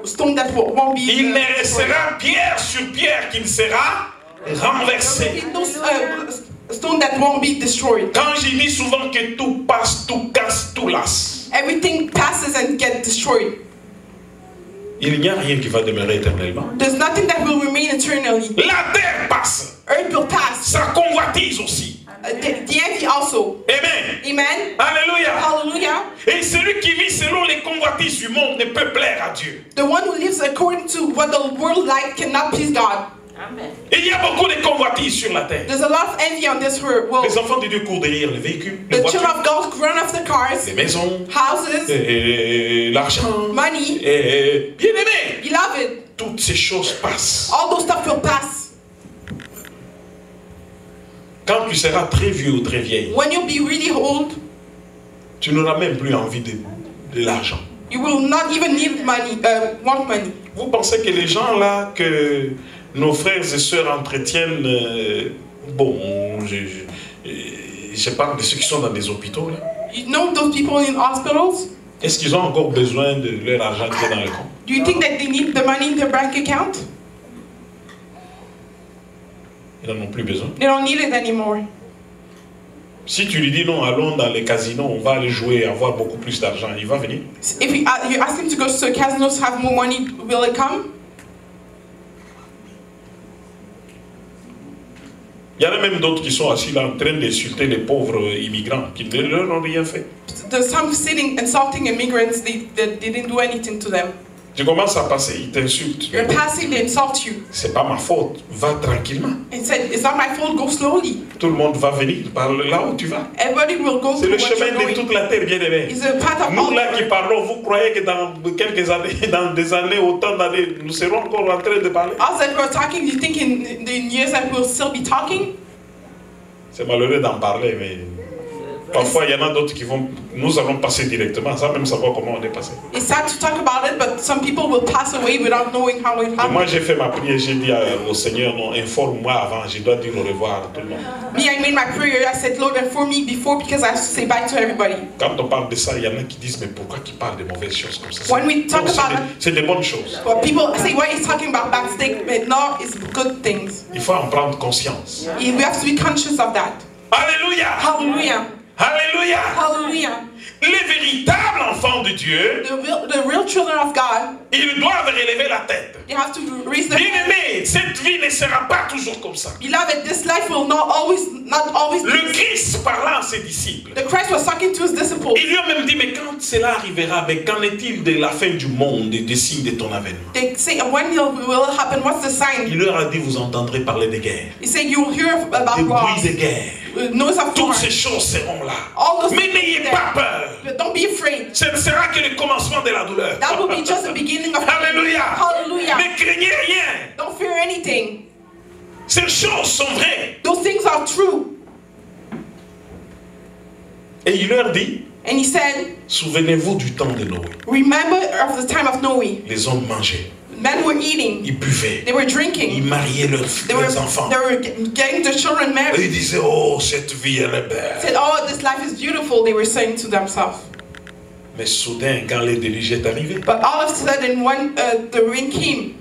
stone that won't be. Il ne restera pierre sur pierre qui ne sera renversée. There'll be no stone that won't be destroyed. Quand je dis souvent que tout passe, tout casse, tout lasse, Everything passes and gets destroyed. il n'y a rien qui va demeurer éternellement. There's nothing that will remain eternally. La terre passe, Earth will pass. sa convoitise aussi. The envy also. Amen. Amen. Alléluia. Hallelujah. Et celui qui vit selon les convoitises du monde ne peut plaire à Dieu. The one who lives according to what the world like cannot please God. Amen. Et il y a beaucoup de convoitises sur la terre. There's a lot of envy on this world. Les enfants de Dieu courent derrière les véhicules, les The children voitures, of God run after cars, les maisons, houses, et l'argent, money, et bien aimé. beloved. Toutes ces choses passent. All those stuff will pass. Quand tu seras très vieux ou très vieille, When you'll be really old, tu n'auras même plus envie de l'argent. you will not even need money, want money. Vous pensez que les gens là que nos frères et sœurs entretiennent, bon, je parle de ceux qui sont dans des hôpitaux là. You know those people in hospitals? Est-ce qu'ils ont encore besoin de leur argent qui est dans le compte? Do you think that they need the money in their bank account? Ils n'en ont plus besoin. They don't need it anymore. Si tu lui dis non, allons dans les casinos, on va aller jouer et avoir beaucoup plus d'argent, il va venir. If you ask him to go to the casinos to have more money, will it come? Il y en a même d'autres qui sont assis là en train d'insulter les pauvres immigrants qui ne leur ont rien fait. There's some sitting insulting immigrants. They didn't do anything to them. Tu commences à passer, ils t'insultent. You're passing, they insult you. C'est pas ma faute, va tranquillement. And said, it's not my fault, go slowly. Tout le monde va venir par là où tu vas. Everybody will go C'est through le what you're chemin de going. toute la terre, bien aimé. It's a path of Nous all. là qui parlons, vous croyez que dans quelques années, dans des années, autant d'années, nous serons encore en train de parler? Us that we're talking, do you think in the years that we'll still be talking? C'est malheureux d'en parler, mais parfois il y en a d'autres qui vont, nous allons passer directement, sans même savoir comment on est passé. It's sad to talk about it, but some people will pass away without knowing how it Et moi happened. j'ai fait ma prière, j'ai dit au Seigneur, non, informe-moi avant, je dois dire au revoir à tout le monde. Me, I made my prayer. I said, Lord, inform me before because I have to say bye to everybody. Quand on parle de ça, il y en a qui disent, mais pourquoi tu parles de mauvaises choses comme ça? When we talk Non, about c'est des bonnes choses. But people say, why is talking about bad statement? No, it's good things. Il faut en prendre conscience. We have to be conscious of that. Alléluia! Hallelujah. Alléluia! Hallelujah. Les véritables enfants de Dieu, The real children of God, ils doivent relever la tête. they have to raise their Bien aimé, cette vie ne sera pas toujours comme ça. Beloved, this life will not always Le Christ parlant à ses disciples, The Christ was talking to his disciples. il lui a même dit, mais quand cela arrivera, mais qu'en est-il de la fin du monde et des signes de ton avènement? They say, when will it happen? What's the sign? Il leur a dit, vous entendrez parler de guerre, He said, you will hear des about wars, bruits de guerre. noise of Toutes war. ces choses seront là. All those Mais things will n'ayez be pas there. peur. But don't be afraid. Ce ne sera que le commencement de la douleur. That will be just the beginning of Alléluia. Hallelujah. Ne craignez rien. Don't fear anything. Ces choses sont vraies. Those things are true. Et il leur dit, And he said, souvenez-vous du temps de Noé. remember of the time of Noe. Les hommes mangeaient, Men were eating. ils buvaient, They were ils drinking. mariaient leurs enfants. They were getting the children Et married. ils disaient, oh, cette vie, elle est belle. Said, oh, this life is beautiful, they were saying to themselves. Mais soudain, quand le déluge est arrivé, But all of a sudden, when the rain came,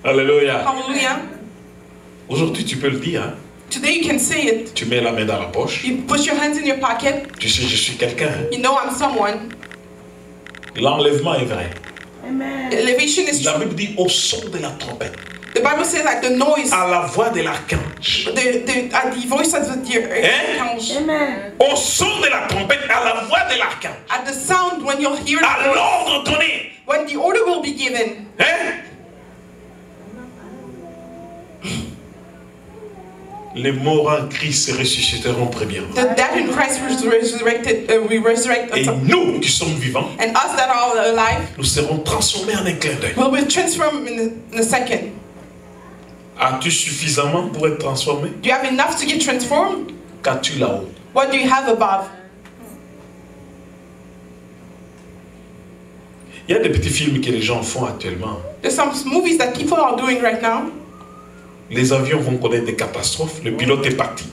alléluia. hallelujah, Aujourd'hui, tu peux le dire, hein? today you can say it. Tu mets la main dans la poche. You put your hands in your pocket, Tu sais, je suis quelqu'un. Hein? you know I'm someone. L'enlèvement est vrai. Elevation is La true. Bible dit au son de la trompette, The Bible says like the noise, à la voix de l'archange. the voice of the archangel. Au son de la trompette, à la voix de l'archange. At the sound when you'll hear À the voice, l'ordre donné. when the order will be given. Hein? Les morts en Christ ressusciteront premièrement. The dead in Christ was resurrected. We resurrect, Et nous qui sommes vivants, and us that are alive nous serons transformés en un clin d'œil. will be transformed in a second. As-tu suffisamment pour être transformé? Do you have enough to get transformed? Qu'as-tu là-haut? What do you have above? Il y a des petits films que les gens font actuellement. There's some movies that people are doing right now. Les avions vont connaître des catastrophes. Le pilote est parti.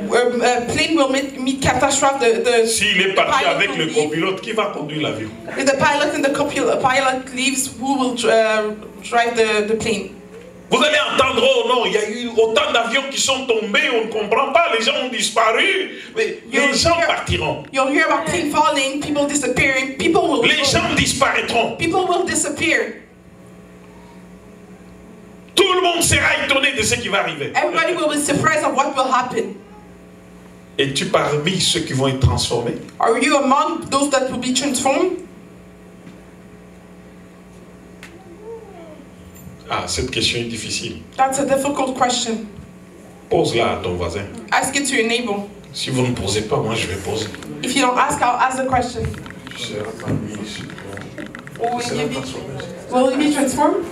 Plane will meet catastrophe. S'il est parti pilot avec will le leave. copilote, qui va conduire l'avion? If the pilot and the pilot leaves, who will drive the plane? Vous allez entendre, oh non, il y a eu autant d'avions qui sont tombés, on ne comprend pas, les gens ont disparu. Mais les gens partiront. You'll hear about plane falling, people disappearing, people will Les gens disparaîtront. people will disappear. Tout le monde sera étonné de ce qui va arriver. Everybody will be surprised of what will happen. Es-tu parmi ceux qui vont être transformés? Are you among those that will be transformed? Ah, cette question est difficile. That's a difficult question. Pose-la à ton voisin. Ask it to your neighbor. Si vous ne posez pas, moi je vais poser. If you don't ask, I'll ask the question. Tu seras parmi ceux qui vont Will être you be, transformés. will you be transformed?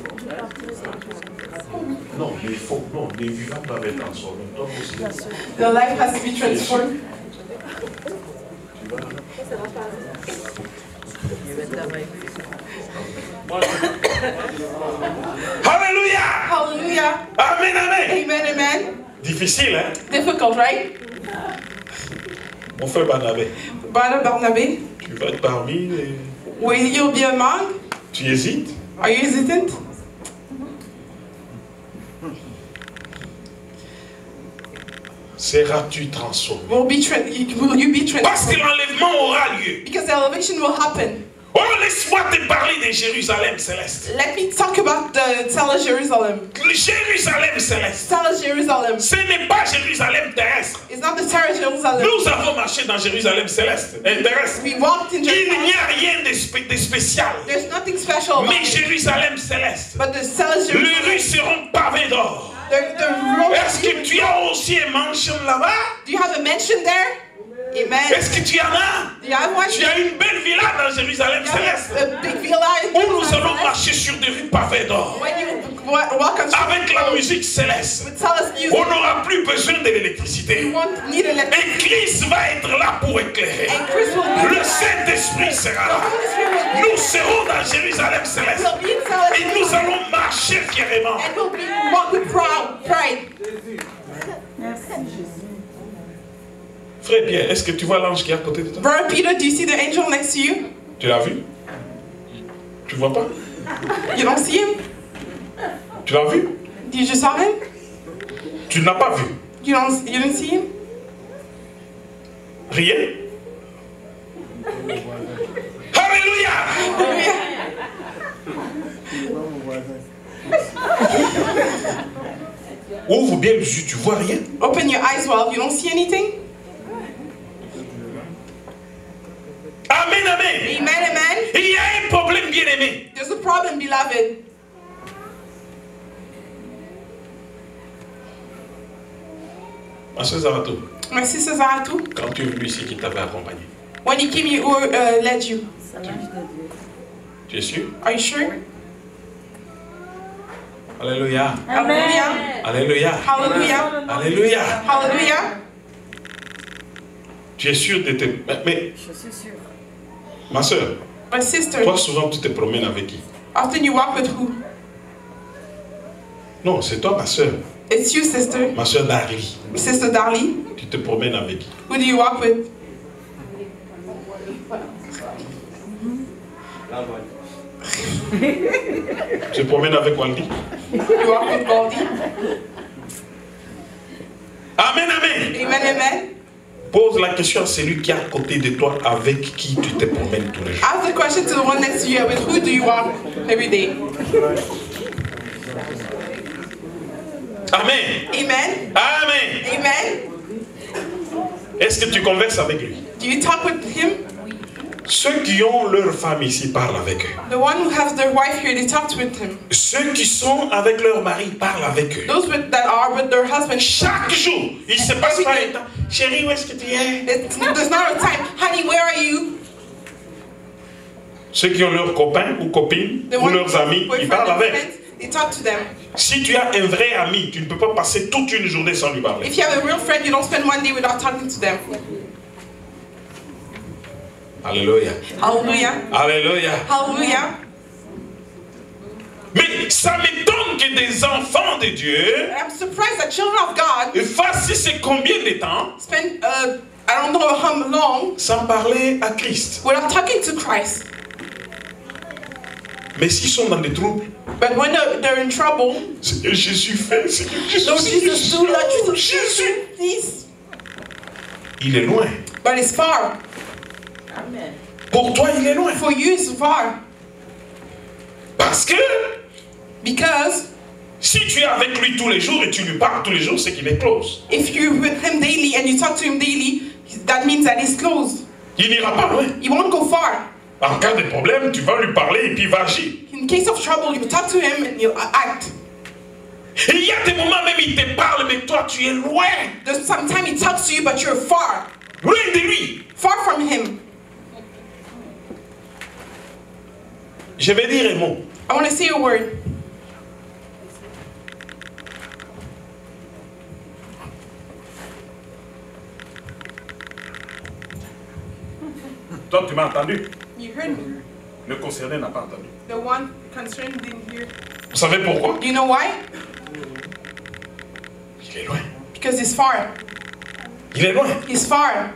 Non, mais il faut, non, les vivants doivent être transformés. Toi aussi. The life has to be transformed. Alléluia! Hallelujah. Amen, amen. Amen, amen. Difficile, hein? Difficult, right? Mon frère Barnabé, Brother Barnabé, tu vas être parmi les... will you be among? Tu hésites? Are you hesitant? Seras-tu transformé? Will you be Parce que transformed? l'enlèvement aura lieu. Because the elevation will happen. Oh, laisse-moi te parler de Jérusalem céleste. Let me talk about the Tell Jerusalem. Le Jérusalem céleste. Tell Jerusalem. Ce n'est pas Jérusalem terrestre. It's not the Tell Jerusalem. Nous avons marché dans Jérusalem céleste, terrestre. We walked in Il Jerusalem. n'y a rien de spécial. There's nothing special about Mais it. Jérusalem céleste. But the Tell Les Jerusalem. rues seront pavées d'or. The road. Est-ce que tu as aussi un mansion là-bas? Do you have a mansion there? Amen. Est-ce que tu en as? Do you have one? Tu as une belle villa dans Jérusalem You have céleste. a big villa in Où nous Jerusalem. allons marcher sur des rues pavées d'or. When you walk on Avec la musique céleste. with Tell us music, On n'aura plus besoin de l'électricité. you won't need Et electricity. Christ va être là pour éclairer. And Chris will be Le Saint-Esprit sera là. The Holy Spirit will be Nous serons dans Jérusalem céleste. will be in Tell Et nous allons marcher fièrement. and we'll be walk with pride. Frère Pierre, est-ce que tu vois l'ange qui est à côté de toi? Brother Peter, do you see the angel next to you? Tu l'as vu? Tu vois pas? You don't see him? Tu l'as vu? Did you saw him? Tu n'as pas vu? You didn't see him? Rien? Alléluia! Hallelujah. Ouvre bien les yeux, tu vois rien? Open your eyes well. You don't see anything? Amen, amen. Amen, amen. Il y a un problème, bien aimé. There's a problem, beloved. Ma soeur Zarato, My sister Zaratu, quand tu es venu ici, qui t'avait accompagné? when he came here, who led you? Tu es sûr? Are you sure? Alléluia. Hallelujah. Alléluia. Hallelujah. Alléluia. Hallelujah. Tu es sûr de te... Mais, Je suis sûr. ma soeur, My sister, toi souvent tu te promènes avec qui? often you walk with who? Non, c'est toi ma soeur. It's you, sister. Ma soeur Darly. Sister Darlie. Tu te promènes avec qui? Who do you walk with? Tu te promènes avec Waldi? You walk with Goldie. Amen, amen. Amen, amen. Pose la question à celui qui est à côté de toi, avec qui tu te promènes tous les jours. Ask the question to the one next to you. With who do you walk every day? Amen. Amen. Amen. Amen. Est-ce que tu converses avec lui? Do you talk with him? Ceux qui ont leur femme ici parlent avec eux. The one who has their wife here, they talk with him. Ceux qui sont avec leur mari parlent avec eux. Those that are with their husband, Chaque jour, il ne se passe pas un temps. Chérie, où est-ce que tu es? there's not a time. Honey, where are you? Ceux qui ont leurs copains ou copines The ou one leurs amis, ils boyfriend parlent and avec. friends, they talk to them. Si tu as un vrai ami, tu ne peux pas passer toute une journée sans lui parler. If you have a real friend, you don't spend one day without talking to them. Alléluia. Hallelujah. Alléluia. Hallelujah. Mais ça m'étonne que des enfants de Dieu I'm surprised that children of God fassent c'est combien de temps spend, I don't know how long, sans parler à Christ. without talking to Christ. Mais s'ils sont dans des troubles, But when they're in trouble, Seigneur Jésus fait, Seigneur Lord Jesus, do, Lord Jesus, Jésus. please. Il est loin. But it's far. Amen. Pour toi, il est loin. For you, it's far. Parce que Because si tu es avec lui tous les jours et tu lui parles tous les jours, c'est qu'il est close. if you're with him daily and you talk to him daily, that means that he's close. Il n'ira pas loin. He won't go far. En cas de problème, tu vas lui parler et puis il va agir. In case of trouble, you talk to him and you act. Et il y a des moments même il te parle, mais toi tu es loin. There's sometimes he talks to you, but you're far. Loin de lui. Far from him. Je vais dire un mot. I want to say a word. Toi, tu m'as entendu. You heard me. Le concerné n'a pas entendu. The one concerned didn't hear. Vous savez pourquoi? Do you know why? Il est loin. Because he's far. Il est loin. He's far.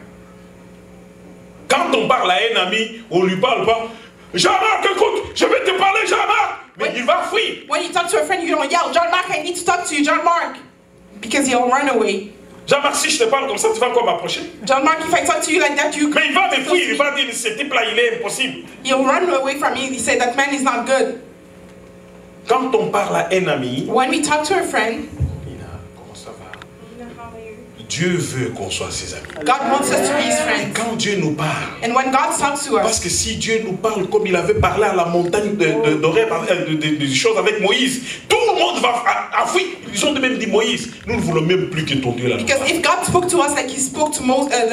Quand on parle à un ami, on lui parle pas. Jean-Marc, écoute, je vais te parler, Jean-Marc. Mais il va fuir. When you talk to a friend, you don't yell, John Mark, I need to talk to you, John Mark. Because he'll run away. Jean-Marc, si je te parle comme ça, tu vas encore m'approcher. John Mark, if I talk to you like that, you Mais il va me fuir, il va dire, ce type-là, il est impossible. He'll run away from you. He said that man is not good. Quand on parle à un ami, When we talk to a friend, comment ça va? Dieu veut qu'on soit ses amis. God wants us to be his Et friends. quand Dieu nous parle, And when God talks to parce us, que si Dieu nous parle comme il avait parlé à la montagne d'Horeb, des choses avec Moïse, tout le monde va fuir. Ils ont même dit, Moïse, nous ne voulons même plus que ton Dieu là. because if God spoke to us like he spoke to Moses at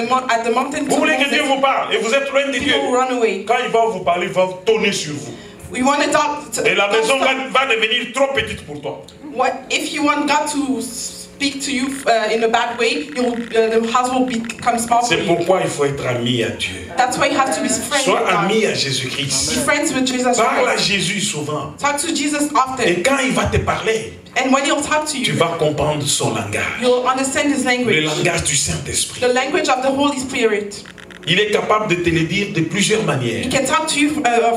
the mountain, Vous to voulez que Dieu Moses, vous parle et vous êtes loin de Dieu. people will run away. Quand il va vous parler, il va tonner sur vous. We want to talk to Et la maison va devenir trop petite pour toi. What if you want God to speak to you in a bad way? The house will become small for C'est you. pourquoi il faut être ami à Dieu. That's why you have to be friends with Sois ami God. à Be Jésus-Christ. friends with Jesus Parle à Christ. Jésus souvent. Talk to Jesus Et often. quand il va te parler, And when he'll talk to tu you, vas comprendre son langage. you'll understand his Le language. langage du Saint-Esprit. The language of the Holy Spirit. Il est capable de te le dire de plusieurs He manières. can talk to you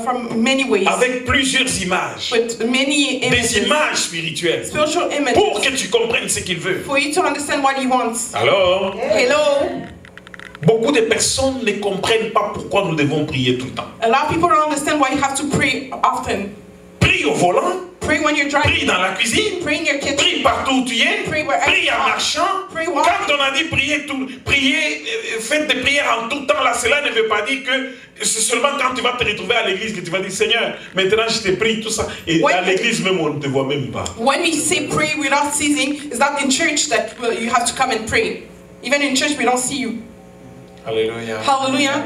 from many ways. Avec plusieurs images. With many Des images. images spirituelles. Spiritual images. Pour que tu comprennes ce qu'il veut. For you to understand what he wants. Alors, Hello. beaucoup de personnes ne comprennent pas pourquoi nous devons prier tout le temps. A lot of people don't understand why you have to pray often. Prie au volant, Pray when you're driving. prie dans la cuisine, Pray in your kitchen. prie partout où tu es, Pray wherever prie you en are. marchant. Pray walking. Quand on a dit prier, faites des prières en tout temps, là, cela ne veut pas dire que c'est seulement quand tu vas te retrouver à l'église que tu vas dire Seigneur, maintenant je te prie, tout ça. Et When- à l'église même, on ne te voit même pas. When we say pray without ceasing, it's not in church that you have to come and pray. Even in church, we don't see you. Alléluia. Hallelujah.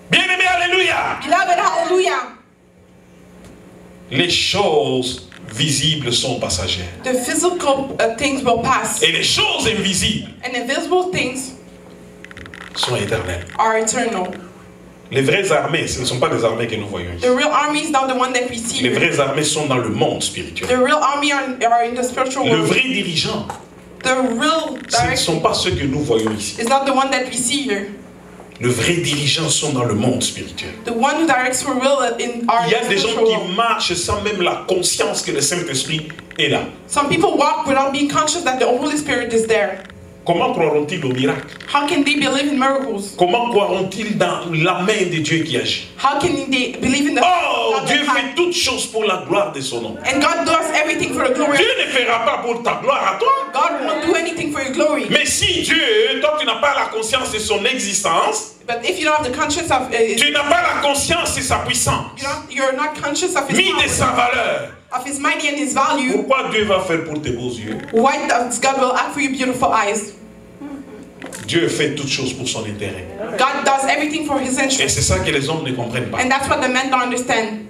Bien-aimé, alléluia. Beloved, hallelujah. Les choses visibles sont passagères. The physical things will pass. Et les choses invisibles And invisible things sont éternelles. are eternal. Les vraies armées, ce ne sont pas des armées que nous voyons ici. The real army is not the one that we see. Les vraies armées sont dans le monde spirituel. The real army are in the spiritual Le world. vrai dirigeant, The real ce ne direction sont pas ceux que nous voyons ici. is not the one that we see here. Le vrai dirigeant sont dans le monde spirituel. The one who directs for real in our Il y a des gens spiritual world. qui marchent sans même la conscience que le Saint-Esprit est là. Some people walk without being conscious that the Holy Spirit is there. Comment croiront-ils au miracle? How can they believe in miracles? Comment croiront-ils dans la main de Dieu qui agit? How can they believe in the Oh, God Dieu that fait high? toutes choses pour la gloire de son nom. And God does everything for the glory. Dieu ne fera pas pour ta gloire à toi. God won't do anything for your glory. Mais si Dieu, toi tu n'as pas la conscience de son existence, But if you don't have the conscience of tu n'as pas la conscience de sa puissance, you're not conscious of His ni de sa power, valeur, of His mighty and His value, pourquoi Dieu va faire pour tes beaux yeux? why does God will act for your beautiful eyes? Dieu fait toutes choses pour son intérêt. God does everything for His Et interest. c'est ça que les hommes ne comprennent pas. And that's what the men don't understand.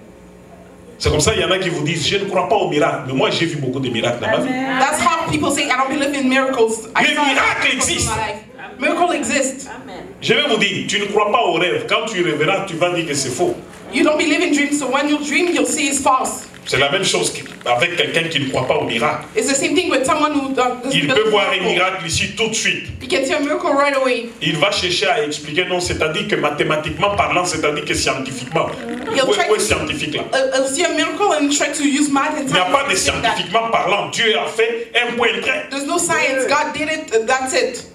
C'est comme ça, il y en a qui vous disent, je ne crois pas aux miracles. Mais moi, j'ai vu beaucoup de miracles dans ma vie. That's how people say, I don't believe in miracles. I Les saw miracles miracles in existent. my life. Miracles exist. Je vais vous dire, tu ne crois pas aux rêves. Quand tu rêveras, tu vas dire que c'est faux. You don't believe in dreams, so when you dream, you'll see it's false. C'est la même chose avec quelqu'un qui ne croit pas aux miracles. It's the same thing with someone who doesn't Il believe peut in voir un miracles. miracle ici tout de suite. You can see a miracle right away. Il va chercher à expliquer, non, c'est-à-dire que mathématiquement parlant, c'est-à-dire que scientifiquement. He'll try Où est to- scientifique là? He'll see a miracle and try to use math and Il n'y a pas de science to think that. scientifiquement parlant. Dieu a fait un point trait. There's no science. God did it. That's it.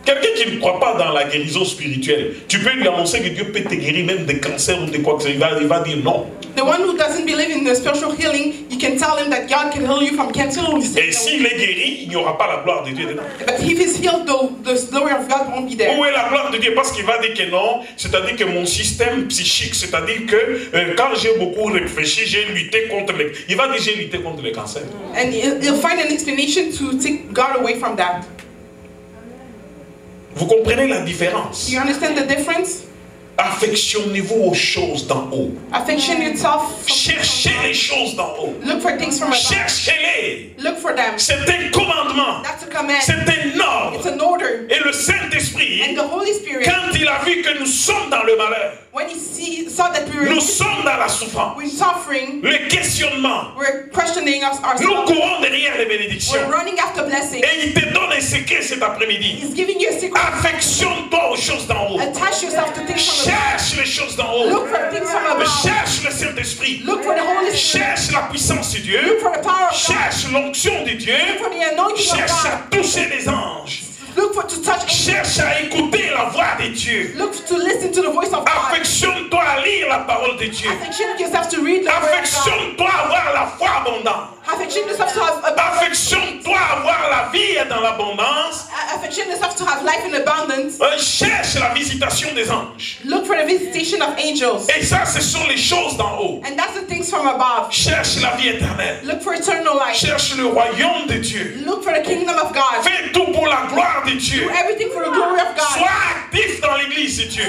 Quelqu'un qui ne croit pas dans la guérison spirituelle, tu peux lui annoncer que Dieu peut te guérir même des cancers ou de quoi que ce soit. Il va dire non. The one who doesn't believe in the spiritual healing, you can tell him that God can heal you from cancer. Et s'il est guéri, il n'y aura pas la gloire de Dieu dedans. But if he's healed, the glory of God won't be there. Où est la gloire de Dieu? Parce qu'il va dire que non, c'est-à-dire que mon système psychique, c'est-à-dire que quand j'ai beaucoup réfléchi, j'ai lutté contre les... Il va dire j'ai lutté contre les cancers. And he'll find an explanation to take God away from that. Vous comprenez la différence? Do you understand the difference? Affectionnez-vous aux choses d'en haut. Affection yourself. Cherchez les choses d'en haut. Look for things from above. Cherchez-les. Look for them. C'est un commandement. That's a command. C'est un It's ordre. an order. Et le Saint-Esprit, And the Holy Spirit, quand il a vu que nous sommes dans le malheur, when he saw that we were nous sommes dans la souffrance, we're suffering, le questionnement, we're questioning nous ourselves. courons derrière les bénédictions. We're running after blessing. Et il te donne un secret cet après-midi. He's giving you a secret. Affectionne-toi aux choses d'en haut. Attach yourself to things from above. Cherche les choses d'en haut. Look for things from above. Cherche le Saint-Esprit. Look for the Holy Spirit. Cherche la puissance de Dieu. Look for the power of God. Cherche l'onction de Dieu. Look for the anointing of Cherche à God. toucher les anges. Look for to touch angels. Cherche à écouter la voix de Dieu. Look to listen to the voice of God. Affectionne-toi à lire la parole de Dieu. Affection yourself to read the word of God. Affectionne-toi à avoir la foi abondante. Affection yourself to have Affectionne-toi à avoir la vie dans l'abondance. affection yourself to have life in abundance. Cherche la visitation des anges. Look for the visitation of angels. Et ça, ce sont les choses d'en haut. And that's the things from above. Cherche la vie éternelle. Look for eternal life. Cherche le royaume de Dieu. Look for the kingdom of God. Fais tout pour la gloire de Dieu. Do everything for the glory of God. Sois actif dans l'église de Dieu.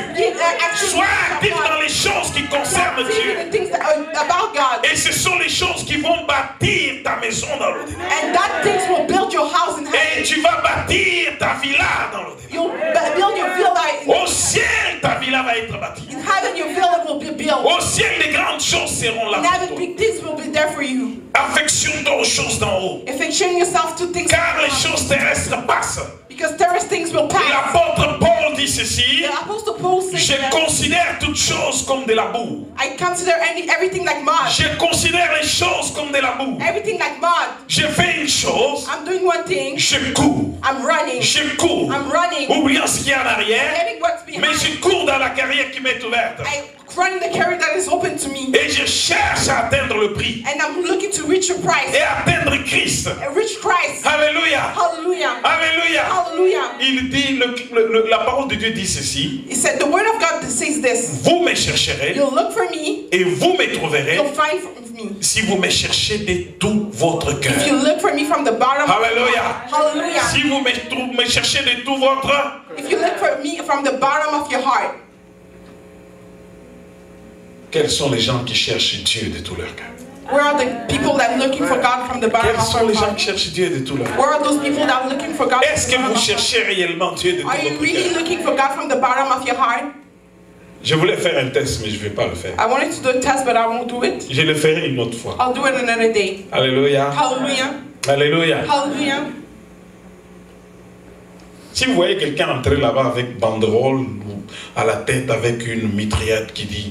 Sois actif dans les choses qui concernent Dieu. The things that are about God. Et ce sont les choses qui vont bâtir ta maison dans l'au-delà. And that things will build your house in Et heaven. tu vas bâtir ta villa dans l'au-delà. You'll build your villa Au ciel, ta villa va être bâtie. in heaven. Your villa will be built. Au ciel, les grandes choses seront là In pour heaven, toi. big things will be there for you. Affectionne-toi aux choses d'en haut. Affection yourself to things Car from les above. choses terrestres passent. Because terrorist things will Et pass. l'apôtre Paul dit ceci. The Apostle Paul says Je that considère toutes choses comme de la boue. I consider everything like mud. Je considère les choses comme de la boue. Everything like mud. Je fais une chose, I'm doing one thing. je cours. I'm running. Je cours. I'm running. Oubliant ce qu'il y a en arrière, Getting what's mais behind. je cours dans la carrière qui m'est ouverte. I run in the career that is open to me. Et je cherche à atteindre le prix. And I'm looking to reach a price. Et atteindre Christ. A rich Christ. Alléluia. Hallelujah. Alléluia. Hallelujah. Il dit, la parole de Dieu dit ceci. He said, the word of God says this. Vous me chercherez You'll look for me. et vous me trouverez You'll find me. si vous me cherchez de tout votre If cœur. you look for me from the bottom of Alléluia. Hallelujah. Si vous me cherchez de tout votre... If you look for me from the bottom of your heart. Quels sont les gens qui cherchent Dieu de tout leur cœur? Where are the people that are looking for God from the bottom Quels of sont our les gens heart? qui cherchent Dieu de tout leur cœur? Where are those people that are looking for God Est-ce from que the vous bottom of our cherchez réellement Dieu de tout heart? Are you votre really cœur? looking for God from the bottom of your heart? Je voulais faire un test, mais je ne vais pas le faire. I wanted to do a test, but I won't do it. Je le ferai une autre fois. I'll do it another day. Alléluia. Hallelujah. Alléluia. Hallelujah. Si vous voyez quelqu'un entrer là-bas avec banderole ou à la tête avec une mitraillette qui dit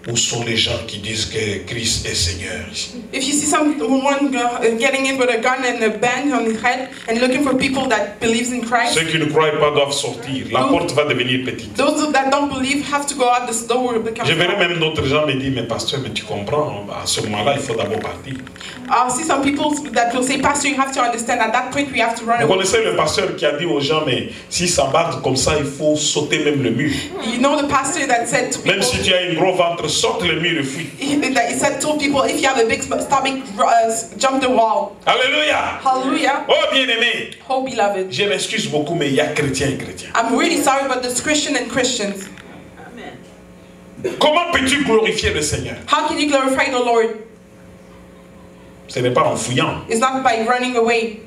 où sont les gens qui disent que Christ est Seigneur ici? If you see someone getting in with a gun and a band on his head and looking for people that believes in Christ, Ceux qui ne croient pas doivent sortir. La porte va devenir petite. those that don't believe have to go out the door. Je verrai même d'autres gens me dire, mais pasteur, mais tu comprends, à ce moment-là, il faut d'abord partir. I'll see some people that will say, Pastor, you have to understand at that point we have to run Vous away. connaissez le pasteur qui a dit aux gens, mais si ça bat comme ça, il faut sauter même le mur. You know the pastor that said to Même people, si tu as un gros ventre, saute le mur et fuis. he said to people, if you have a big stomach, jump the wall. Alléluia. Hallelujah. Oh bien-aimé, Oh, beloved. je m'excuse beaucoup, mais il y a chrétiens et chrétiens. I'm really sorry, but there's Christian and Christians. Comment peux-tu glorifier le Seigneur? How can you glorify the Lord? Ce n'est pas en fouillant. It's not by running away.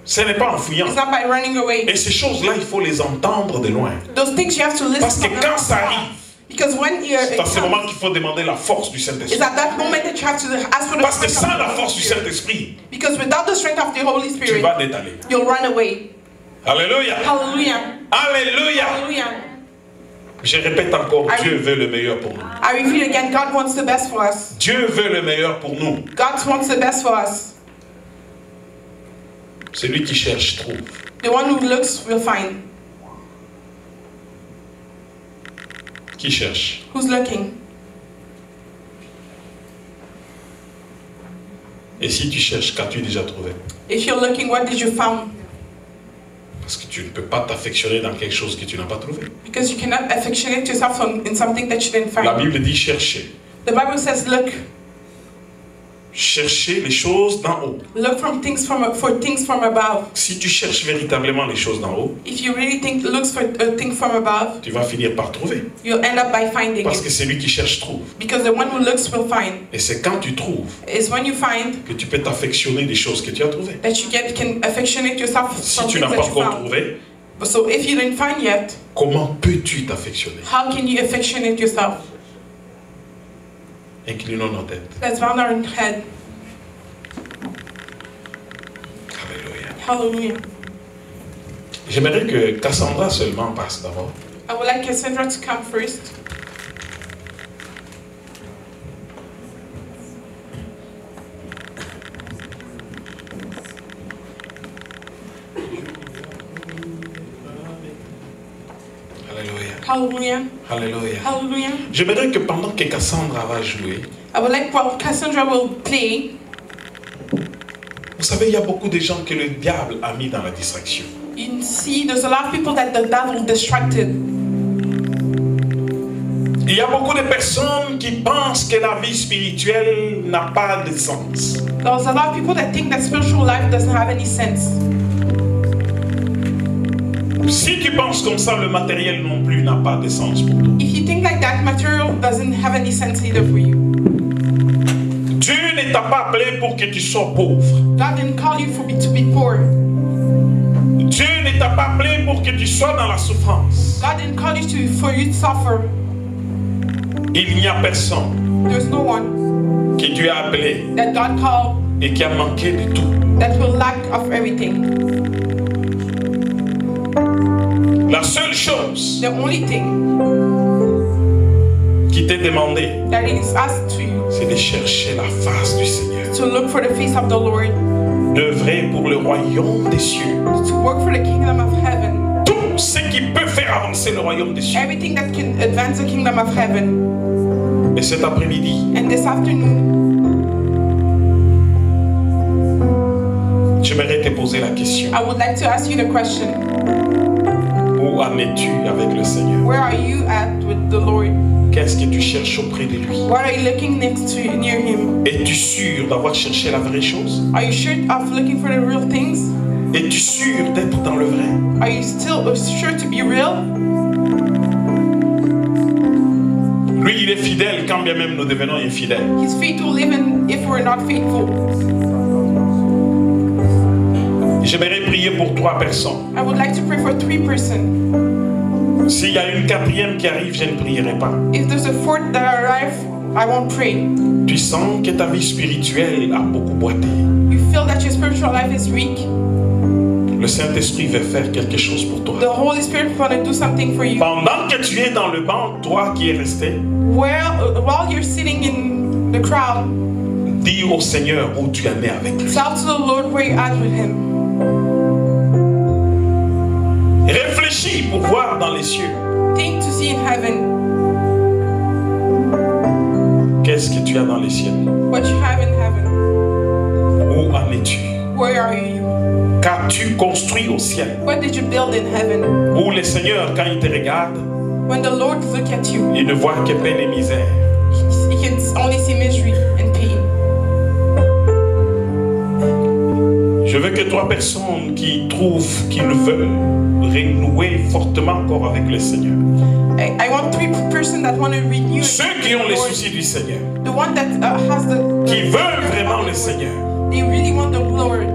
Ce n'est pas en fouillant. It's not by running away. Et ces choses-là, il faut les entendre de loin. Those things you have to Parce listen que to. quand ça arrive, Because when you're, c'est à ce moment qu'il faut demander la force du it's Saint-Esprit. at that moment that you have to ask for the Parce que strength sans of la the Holy force du Spirit. Saint-Esprit, Because without the strength of the Holy tu Spirit, vas détaler. you'll run away. Alléluia. Hallelujah. Alléluia. Hallelujah. Je répète encore, Dieu veut le meilleur pour nous. I repeat again, God wants the best for us. Dieu veut le meilleur pour nous. God wants the best for us. Celui qui cherche trouve. The one who looks will find. Qui cherche? Who's looking? Et si tu cherches, qu'as-tu déjà trouvé? If you're looking, what did you found? Parce que tu ne peux pas t'affectionner dans quelque chose que tu n'as pas trouvé. Because you cannot affectionate yourself in something that you didn't La find. Bible dit chercher. The Bible says, look Chercher les choses d'en haut. for things from above. Si tu cherches véritablement les choses d'en haut, If you really looks for things from above, tu vas finir par trouver. you'll end up by finding Parce que it. celui qui cherche trouve. Because the one who looks will find. Et c'est quand tu trouves It's when you find que tu peux t'affectionner des choses que tu as trouvées. that you can affectionate yourself Si from tu things n'as that pas you encore found. trouvé, So if you didn't find yet, comment peux-tu t'affectionner? how can you affectionate yourself? Inclinons nos têtes. Let's bow our head. Alléluia. Hallelujah. J'aimerais que Cassandra seulement passe d'abord. I would like Cassandra to come first. Alléluia. Hallelujah. Alléluia. Hallelujah. J'aimerais que pendant que Cassandra va jouer, I would like while Cassandra will play. vous savez, il y a beaucoup de gens que le diable a mis dans la distraction. You see, there's a lot of people that the devil distracted. Il y a beaucoup de personnes qui pensent que la vie spirituelle n'a pas de sens. There's a lot of people that think that spiritual life doesn't have any sense. Si tu penses comme ça, le matériel non plus n'a pas de sens pour toi. If you think like that, material doesn't have any sense either for you. Dieu ne t'a pas appelé pour que tu sois pauvre. God didn't call you to be poor. Dieu ne t'a pas appelé pour que tu sois dans la souffrance. God didn't call you for you to suffer. Il n'y a personne There's no one que Dieu a appelé that God called et qui a manqué de tout. that will lack of everything. La seule chose The only thing qui t'est demandée, that is asked to you c'est de chercher la face du Seigneur. to look for the face of the Lord, D'œuvrer pour le royaume des cieux. to work for the kingdom of heaven. Tout ce qui peut faire avancer le royaume des cieux. Everything that can advance the kingdom of heaven. Et cet après-midi, And this afternoon, j'aimerais te poser la question. I would like to ask you the question. Où en es-tu avec le Seigneur? Where are you at with the Lord? Qu'est-ce que tu cherches auprès de lui? What are you looking near Him? Es-tu sûr d'avoir cherché la vraie chose? Are you sure of looking for the real things? Es-tu sûr d'être dans le vrai? Are you still sure to be real? Lui, il est fidèle quand bien même nous devenons infidèles. He's faithful even if we're not faithful. J'aimerais prier pour 3 personnes. I would like to pray for 3 persons. S'il y a une 4e qui arrive, je ne prierai pas. If there's a 4th that arrive, I won't pray. Tu sens que ta vie spirituelle a beaucoup boité. You feel that your spiritual life is weak. Le Saint-Esprit veut faire quelque chose pour toi. The Holy Spirit want to do something for you. Pendant que tu es dans le banc, toi qui es resté, While you're sitting in the crowd, dis au Seigneur où tu en es avec lui. shout to the Lord where you're at with Him. Réfléchis pour voir dans les cieux. Think to see in heaven Qu'est-ce que tu as dans les cieux? what you have in heaven. Où en es-tu? Where are you? Qu'as-tu construit au ciel? What did you build in heaven? Où le Seigneur, quand il te regarde, When the Lord look at you, il ne voit que peine et misère. He can only see misery and pain. Je veux que 3 personnes qui trouvent qu'ils veulent renouer fortement encore avec le Seigneur. I want 3 persons that want to renew. Ceux qui ont les Lord. soucis du Seigneur. The one that has the Qui veulent vraiment le Seigneur. They really want the Lord.